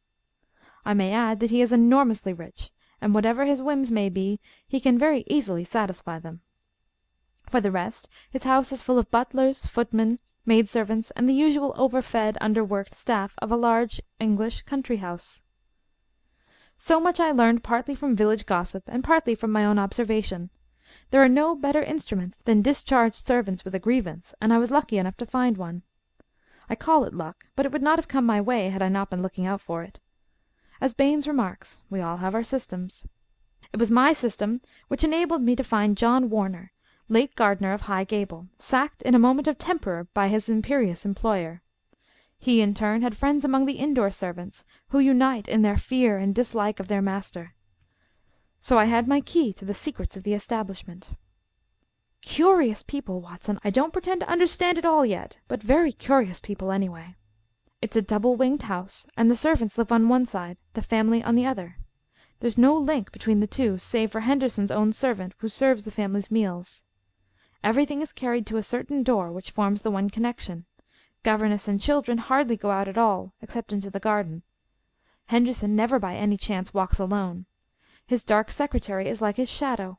I may add that he is enormously rich, and whatever his whims may be, he can very easily satisfy them. For the rest, his house is full of butlers, footmen, maidservants, and the usual overfed, underworked staff of a large English country house. So much I learned partly from village gossip and partly from my own observation. There are no better instruments than discharged servants with a grievance, and I was lucky enough to find one. I call it luck, but it would not have come my way had I not been looking out for it. As Baines remarks, we all have our systems. It was my system which enabled me to find John Warner, late gardener of High Gable, sacked in a moment of temper by his imperious employer. He, in turn, had friends among the indoor servants, who unite in their fear and dislike of their master. So I had my key to the secrets of the establishment. Curious people, Watson. I don't pretend to understand it all yet, but very curious people anyway. It's a double-winged house, and the servants live on one side, the family on the other. There's no link between the two, save for Henderson's own servant, who serves the family's meals. Everything is carried to a certain door which forms the one connection. Governess and children hardly go out at all, except into the garden. Henderson never by any chance walks alone. His dark secretary is like his shadow.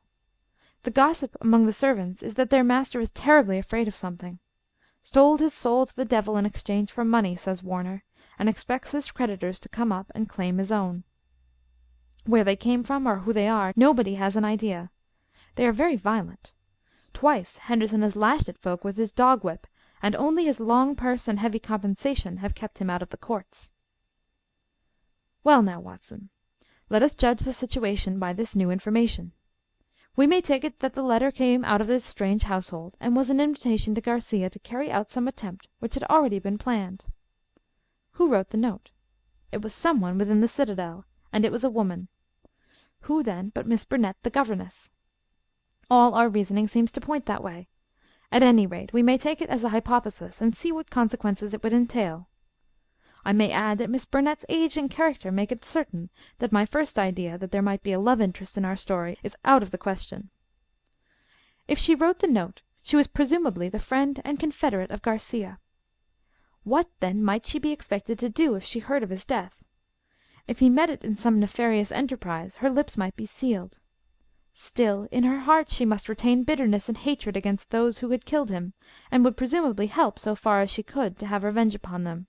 The gossip among the servants is that their master is terribly afraid of something. Sold his soul to the devil in exchange for money, says Warner, and expects his creditors to come up and claim his own. Where they came from, or who they are, nobody has an idea. They are very violent. Twice Henderson has lashed at folk with his dog-whip, and only his long purse and heavy compensation have kept him out of the courts. Well now, Watson, let us judge the situation by this new information. We may take it that the letter came out of this strange household, and was an invitation to Garcia to carry out some attempt which had already been planned. Who wrote the note? It was some one within the citadel, and it was a woman. Who, then, but Miss Burnett, the governess? All our reasoning seems to point that way. At any rate, we may take it as a hypothesis, and see what consequences it would entail. I may add that Miss Burnett's age and character make it certain that my first idea, that there might be a love interest in our story, is out of the question. If she wrote the note, she was presumably the friend and confederate of Garcia. What, then, might she be expected to do if she heard of his death? If he met it in some nefarious enterprise, her lips might be sealed. Still, in her heart she must retain bitterness and hatred against those who had killed him, and would presumably help, so far as she could, to have revenge upon them.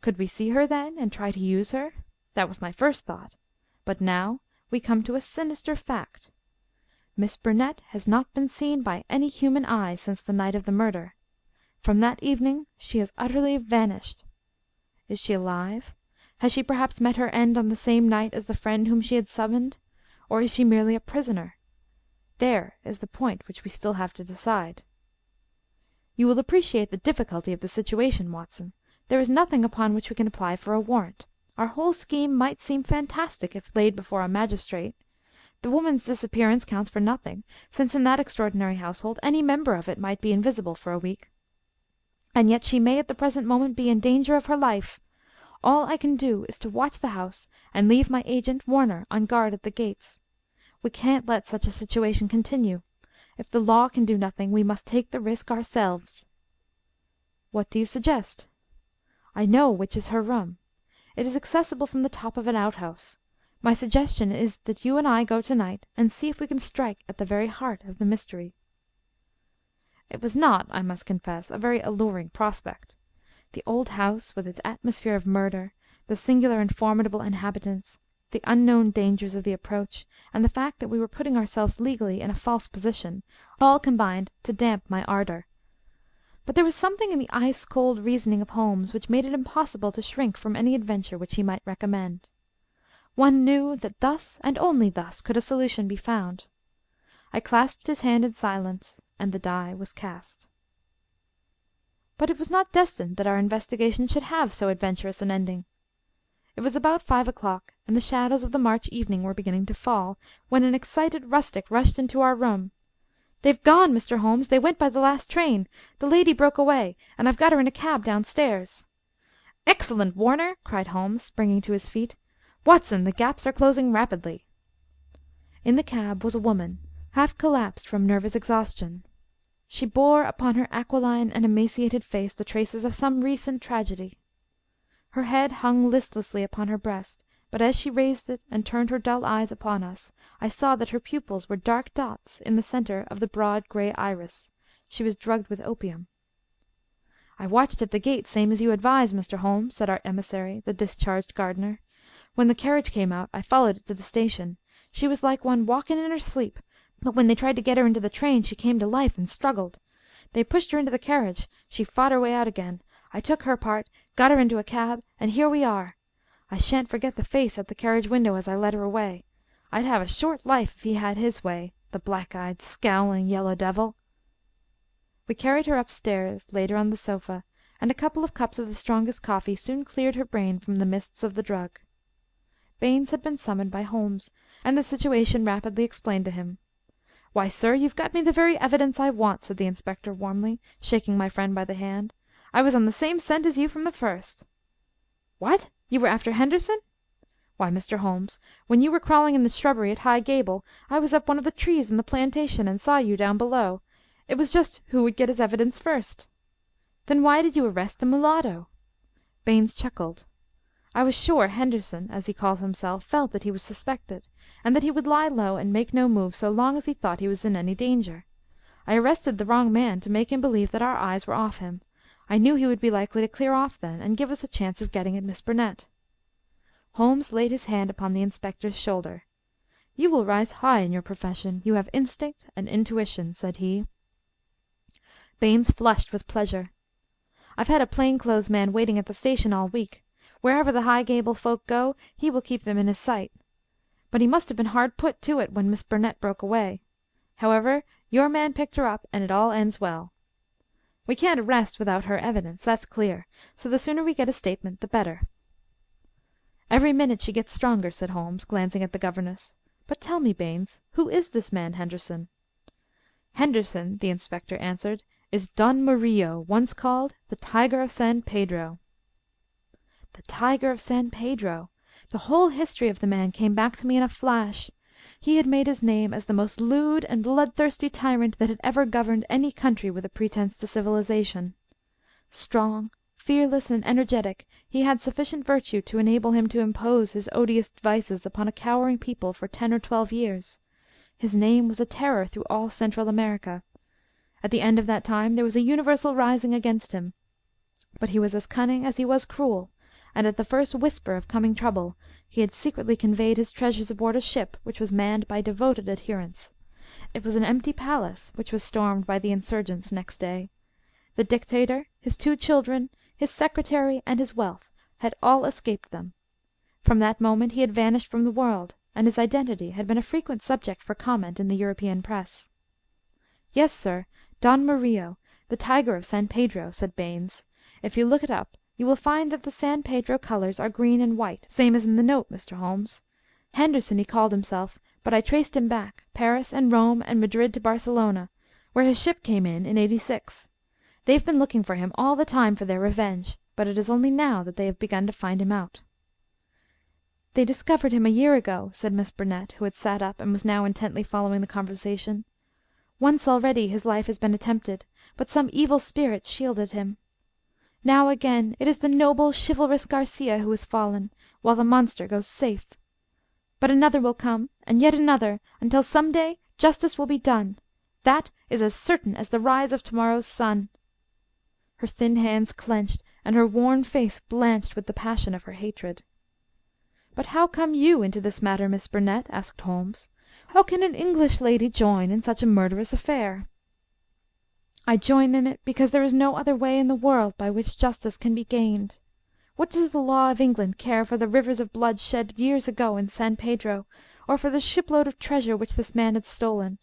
Could we see her, then, and try to use her? That was my first thought. But now we come to a sinister fact. Miss Burnett has not been seen by any human eye since the night of the murder. From that evening she has utterly vanished. Is she alive? Has she perhaps met her end on the same night as the friend whom she had summoned? Or is she merely a prisoner? There is the point which we still have to decide. You will appreciate the difficulty of the situation, Watson. There is nothing upon which we can apply for a warrant. Our whole scheme might seem fantastic if laid before a magistrate. The woman's disappearance counts for nothing, since in that extraordinary household any member of it might be invisible for a week. And yet she may at the present moment be in danger of her life. All I can do is to watch the house and leave my agent, Warner, on guard at the gates. We can't let such a situation continue. If the law can do nothing, we must take the risk ourselves." "What do you suggest?" "I know which is her room. It is accessible from the top of an outhouse. My suggestion is that you and I go to-night and see if we can strike at the very heart of the mystery." It was not, I must confess, a very alluring prospect. The old house, with its atmosphere of murder, the singular and formidable inhabitants, the unknown dangers of the approach, and the fact that we were putting ourselves legally in a false position, all combined to damp my ardour. But there was something in the ice-cold reasoning of Holmes which made it impossible to shrink from any adventure which he might recommend. One knew that thus, and only thus, could a solution be found. I clasped his hand in silence, and the die was cast. But it was not destined that our investigation should have so adventurous an ending. It was about 5 o'clock, and the shadows of the March evening were beginning to fall, when an excited rustic rushed into our room. "They've gone, Mr. Holmes! They went by the last train! The lady broke away, and I've got her in a cab downstairs." "Excellent, Warner!" cried Holmes, springing to his feet. "Watson, the gaps are closing rapidly." In the cab was a woman, half collapsed from nervous exhaustion. She bore upon her aquiline and emaciated face the traces of some recent tragedy. Her head hung listlessly upon her breast, but as she raised it and turned her dull eyes upon us, I saw that her pupils were dark dots in the centre of the broad grey iris. She was drugged with opium. "I watched at the gate, same as you advised, Mr. Holmes," said our emissary, the discharged gardener. "When the carriage came out, I followed it to the station. She was like one walking in her sleep, but when they tried to get her into the train she came to life and struggled. They pushed her into the carriage. She fought her way out again. I took her part, got her into a cab, and here we are. I shan't forget the face at the carriage window as I led her away. I'd have a short life if he had his way, the black-eyed, scowling yellow devil." We carried her upstairs, laid her on the sofa, and a couple of cups of the strongest coffee soon cleared her brain from the mists of the drug. Baines had been summoned by Holmes, and the situation rapidly explained to him. "Why, sir, you've got me the very evidence I want," said the inspector warmly, shaking my friend by the hand. "I was on the same scent as you from the first." "What! You were after Henderson?" "Why, Mr. Holmes, when you were crawling in the shrubbery at High Gable, I was up one of the trees in the plantation and saw you down below. It was just who would get his evidence first." "Then why did you arrest the mulatto?" Baines chuckled. "I was sure Henderson, as he calls himself, felt that he was suspected, and that he would lie low and make no move so long as he thought he was in any danger. I arrested the wrong man to make him believe that our eyes were off him. I knew he would be likely to clear off then, and give us a chance of getting at Miss Burnett." Holmes laid his hand upon the inspector's shoulder. "You will rise high in your profession. You have instinct and intuition," said he. Baines flushed with pleasure. "I've had a plain-clothes man waiting at the station all week. Wherever the High Gable folk go, he will keep them in his sight. But he must have been hard put to it when Miss Burnett broke away. However, your man picked her up, and it all ends well." We can't arrest without her evidence, that's clear, so the sooner we get a statement the better." "Every minute she gets stronger," said Holmes, glancing at the governess. "But tell me, Baines, who is this man Henderson?" "Henderson," the inspector answered, "is Don Murillo, once called the Tiger of San Pedro." The Tiger of San Pedro! The whole history of the man came back to me in a flash. He had made his name as the most lewd and bloodthirsty tyrant that had ever governed any country with a pretence to civilization. Strong, fearless, and energetic, he had sufficient virtue to enable him to impose his odious vices upon a cowering people for 10 or 12 years. His name was a terror through all Central America. At the end of that time there was a universal rising against him. But he was as cunning as he was cruel, and at the first whisper of coming trouble he had secretly conveyed his treasures aboard a ship which was manned by devoted adherents. It was an empty palace which was stormed by the insurgents next day. The dictator, his 2 children, his secretary, and his wealth had all escaped them. From that moment he had vanished from the world, and his identity had been a frequent subject for comment in the European press. "Yes, sir, Don Murillo, the Tiger of San Pedro," said Baines. "If you look it up, you will find that the San Pedro colors are green and white, same as in the note, Mr. Holmes. Henderson he called himself, but I traced him back, Paris and Rome and Madrid to Barcelona, where his ship came in '86. They've been looking for him all the time for their revenge, but it is only now that they have begun to find him out." "They discovered him a year ago," said Miss Burnett, who had sat up and was now intently following the conversation. "Once already his life has been attempted, but some evil spirit shielded him. Now again it is the noble, chivalrous Garcia who has fallen, while the monster goes safe. But another will come, and yet another, until some day justice will be done. That is as certain as the rise of tomorrow's sun." Her thin hands clenched, and her worn face blanched with the passion of her hatred. "But how come you into this matter, Miss Burnett?" asked Holmes. "How can an English lady join in such a murderous affair?" "I join in it because there is no other way in the world by which justice can be gained. What does the law of England care for the rivers of blood shed years ago in San Pedro, or for the shipload of treasure which this man had stolen?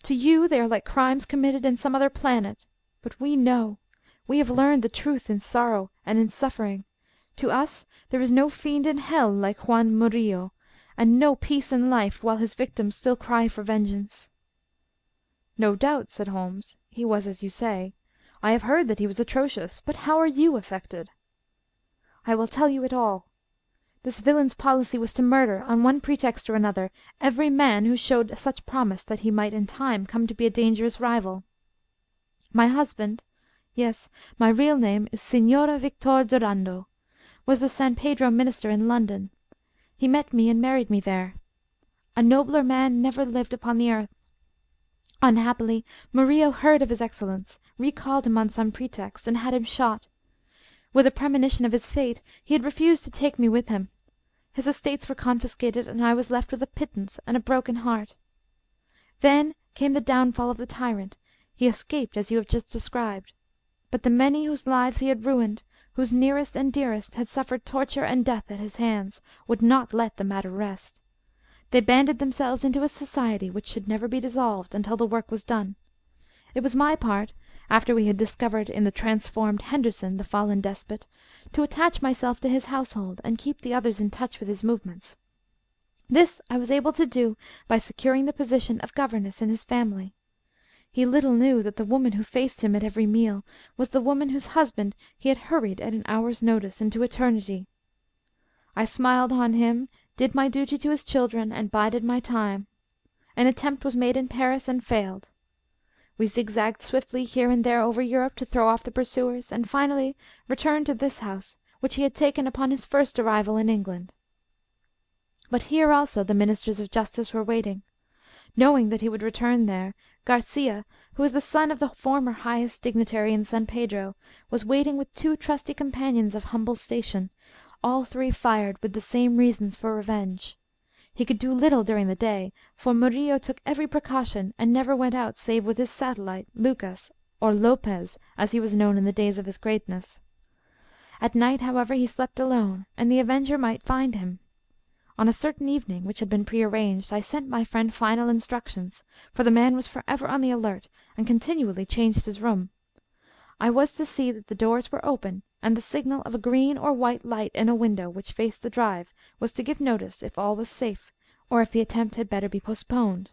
To you they are like crimes committed in some other planet. But we know. We have learned the truth in sorrow and in suffering. To us there is no fiend in hell like Juan Murillo, and no peace in life while his victims still cry for vengeance." "No doubt," said Holmes. "He was as you say. I have heard that he was atrocious. But how are you affected?" "I will tell you it all. This villain's policy was to murder, on one pretext or another, every man who showed such promise that he might in time come to be a dangerous rival. My husband yes, my real name is Signora Victor Durando was the San Pedro minister in London. He met me and married me there. A nobler man never lived upon the earth. Unhappily, Murillo heard of his excellence, recalled him on some pretext, and had him shot. With a premonition of his fate, he had refused to take me with him. His estates were confiscated, and I was left with a pittance and a broken heart. Then came the downfall of the tyrant. He escaped as you have just described. But the many whose lives he had ruined, whose nearest and dearest had suffered torture and death at his hands, would not let the matter rest. They banded themselves into a society which should never be dissolved until the work was done. It was my part, after we had discovered in the transformed Henderson the fallen despot, to attach myself to his household and keep the others in touch with his movements. This I was able to do by securing the position of governess in his family. He little knew that the woman who faced him at every meal was the woman whose husband he had hurried at an hour's notice into eternity. I smiled on him, did my duty to his children, and bided my time. An attempt was made in Paris and failed. We zigzagged swiftly here and there over Europe to throw off the pursuers, and finally returned to this house, which he had taken upon his first arrival in England. But here also the ministers of justice were waiting. Knowing that he would return there, Garcia, who was the son of the former highest dignitary in San Pedro, was waiting with 2 trusty companions of humble station, all 3 fired with the same reasons for revenge. He could do little during the day, for Murillo took every precaution and never went out save with his satellite, Lucas, or Lopez, as he was known in the days of his greatness. At night, however, he slept alone, and the avenger might find him. On a certain evening, which had been prearranged, I sent my friend final instructions, for the man was forever on the alert and continually changed his room. I was to see that the doors were open, and the signal of a green or white light in a window which faced the drive was to give notice if all was safe, or if the attempt had better be postponed.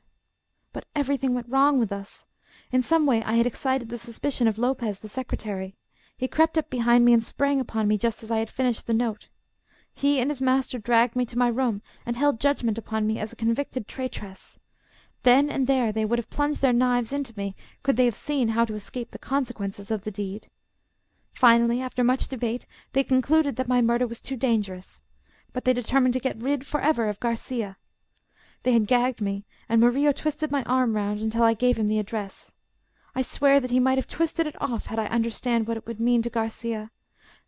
But everything went wrong with us. In some way I had excited the suspicion of Lopez, the secretary. He crept up behind me and sprang upon me just as I had finished the note. He and his master dragged me to my room and held judgment upon me as a convicted traitress. Then and there they would have plunged their knives into me, could they have seen how to escape the consequences of the deed. Finally, after much debate, they concluded that my murder was too dangerous. But they determined to get rid for ever of Garcia. They had gagged me, and Murillo twisted my arm round until I gave him the address. I swear that he might have twisted it off had I understood what it would mean to Garcia.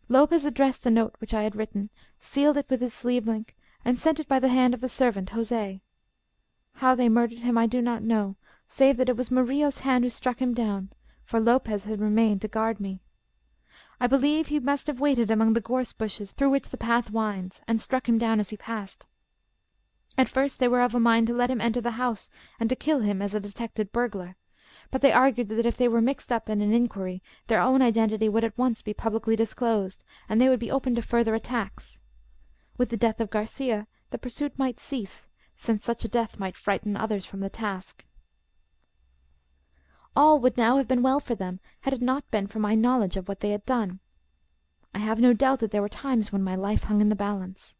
Lopez addressed the note which I had written, sealed it with his sleeve link, and sent it by the hand of the servant, José. How they murdered him I do not know, save that it was Murillo's hand who struck him down, for Lopez had remained to guard me. I believe he must have waited among the gorse bushes through which the path winds, and struck him down as he passed. At first they were of a mind to let him enter the house, and to kill him as a detected burglar. But they argued that if they were mixed up in an inquiry, their own identity would at once be publicly disclosed, and they would be open to further attacks. With the death of Garcia, the pursuit might cease, since such a death might frighten others from the task. All would now have been well for them, had it not been for my knowledge of what they had done. I have no doubt that there were times when my life hung in the balance.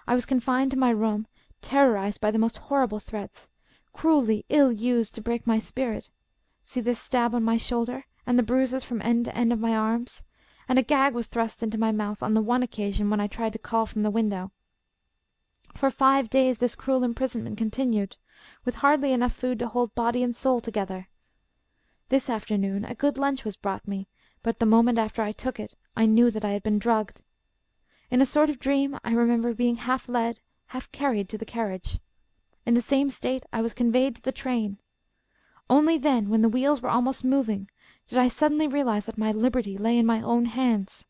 I was confined to my room, terrorized by the most horrible threats, cruelly ill-used to break my spirit. See this stab on my shoulder, and the bruises from end to end of my arms, and a gag was thrust into my mouth on the one occasion when I tried to call from the window. For 5 days this cruel imprisonment continued, with hardly enough food to hold body and soul together. This afternoon a good lunch was brought me, but the moment after I took it, I knew that I had been drugged. In a sort of dream I remember being half led, half carried to the carriage. In the same state I was conveyed to the train. Only then, when the wheels were almost moving, did I suddenly realize that my liberty lay in my own hands.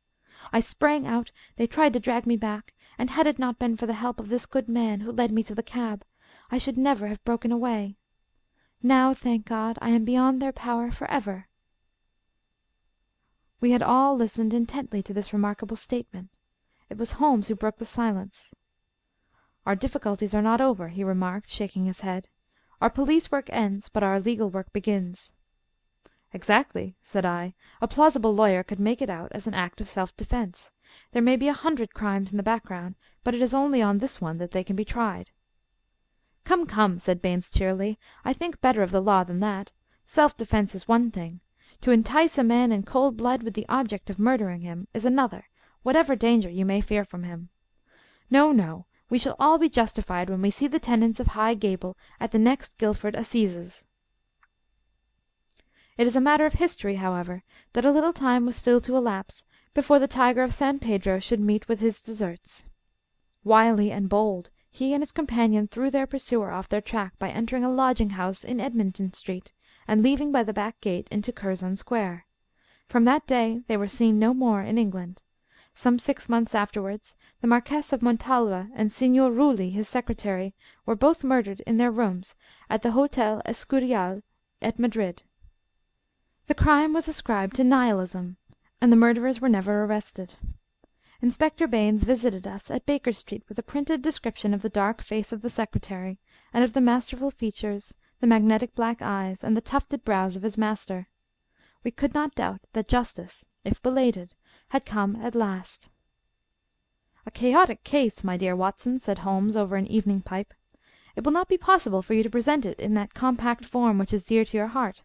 I sprang out, they tried to drag me back, and had it not been for the help of this good man who led me to the cab, I should never have broken away. Now, thank God, I am beyond their power for ever." We had all listened intently to this remarkable statement. It was Holmes who broke the silence. "Our difficulties are not over," he remarked, shaking his head. "Our police work ends, but our legal work begins." "Exactly," said I. "A plausible lawyer could make it out as an act of self-defense. There may be 100 crimes in the background, but it is only on this one that they can be tried." "Come, come," said Baynes cheerily. "I think better of the law than that. Self-defense is one thing. To entice a man in cold blood with the object of murdering him is another, whatever danger you may fear from him. No, no, we shall all be justified when we see the tenants of High Gable at the next Guildford assizes." It is a matter of history, however, that a little time was still to elapse before the tiger of San Pedro should meet with his deserts. Wily and bold, he and his companion threw their pursuer off their track by entering a lodging-house in Edmonton Street, and leaving by the back gate into Curzon Square. From that day they were seen no more in England. Some 6 months afterwards, the Marquess of Montalva and Signor Rulli, his secretary, were both murdered in their rooms at the Hotel Escurial at Madrid. The crime was ascribed to Nihilism, and the murderers were never arrested. Inspector Baynes visited us at Baker Street with a printed description of the dark face of the secretary, and of the masterful features, the magnetic black eyes, and the tufted brows of his master. We could not doubt that justice, if belated, had come at last. "A chaotic case, my dear Watson," said Holmes over an evening pipe. "It will not be possible for you to present it in that compact form which is dear to your heart.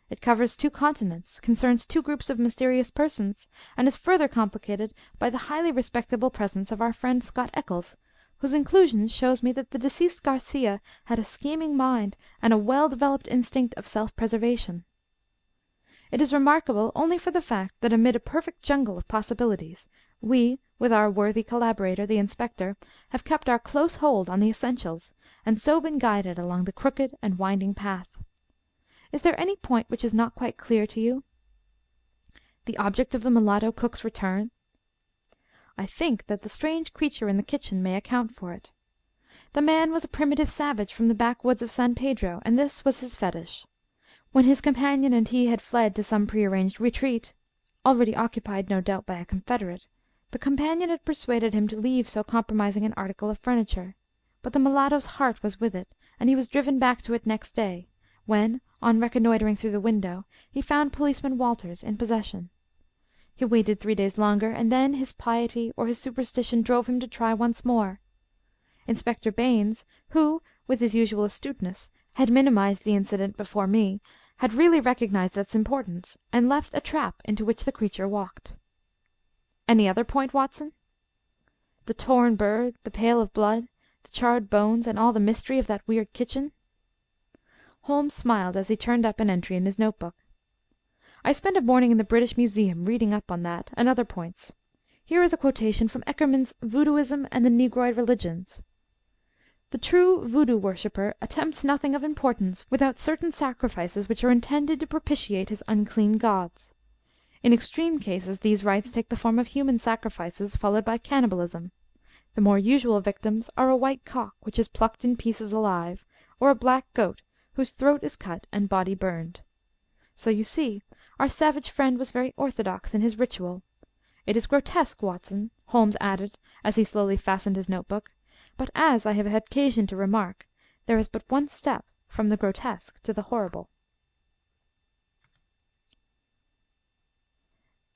It covers 2 continents, concerns 2 groups of mysterious persons, and is further complicated by the highly respectable presence of our friend Scott Eccles, whose inclusion shows me that the deceased Garcia had a scheming mind and a well-developed instinct of self-preservation. It is remarkable only for the fact that amid a perfect jungle of possibilities, we, with our worthy collaborator, the inspector, have kept our close hold on the essentials, and so been guided along the crooked and winding path. Is there any point which is not quite clear to you? The object of the mulatto cook's return? I think that the strange creature in the kitchen may account for it. The man was a primitive savage from the backwoods of San Pedro, and this was his fetish. When his companion and he had fled to some prearranged retreat, already occupied no doubt by a confederate, the companion had persuaded him to leave so compromising an article of furniture; but the mulatto's heart was with it, and he was driven back to it next day, when, on reconnoitring through the window, he found Policeman Walters in possession. He waited 3 days longer, and then his piety or his superstition drove him to try once more. Inspector Baynes, who, with his usual astuteness, had minimized the incident before me, had really recognized its importance, and left a trap into which the creature walked. Any other point, Watson? The torn bird, the pail of blood, the charred bones, and all the mystery of that weird kitchen? Holmes smiled as he turned up an entry in his notebook. I spent a morning in the British Museum reading up on that and other points. Here is a quotation from Eckermann's Voodooism and the Negroid Religions. The true voodoo worshipper attempts nothing of importance without certain sacrifices which are intended to propitiate his unclean gods. In extreme cases these rites take the form of human sacrifices followed by cannibalism. The more usual victims are a white cock which is plucked in pieces alive, or a black goat whose throat is cut and body burned. So you see, our savage friend was very orthodox in his ritual. It is grotesque, Watson," Holmes added, as he slowly fastened his notebook, "but as I have had occasion to remark, there is but one step from the grotesque to the horrible."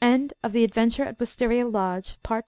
End of The Adventure at Wisteria Lodge, Part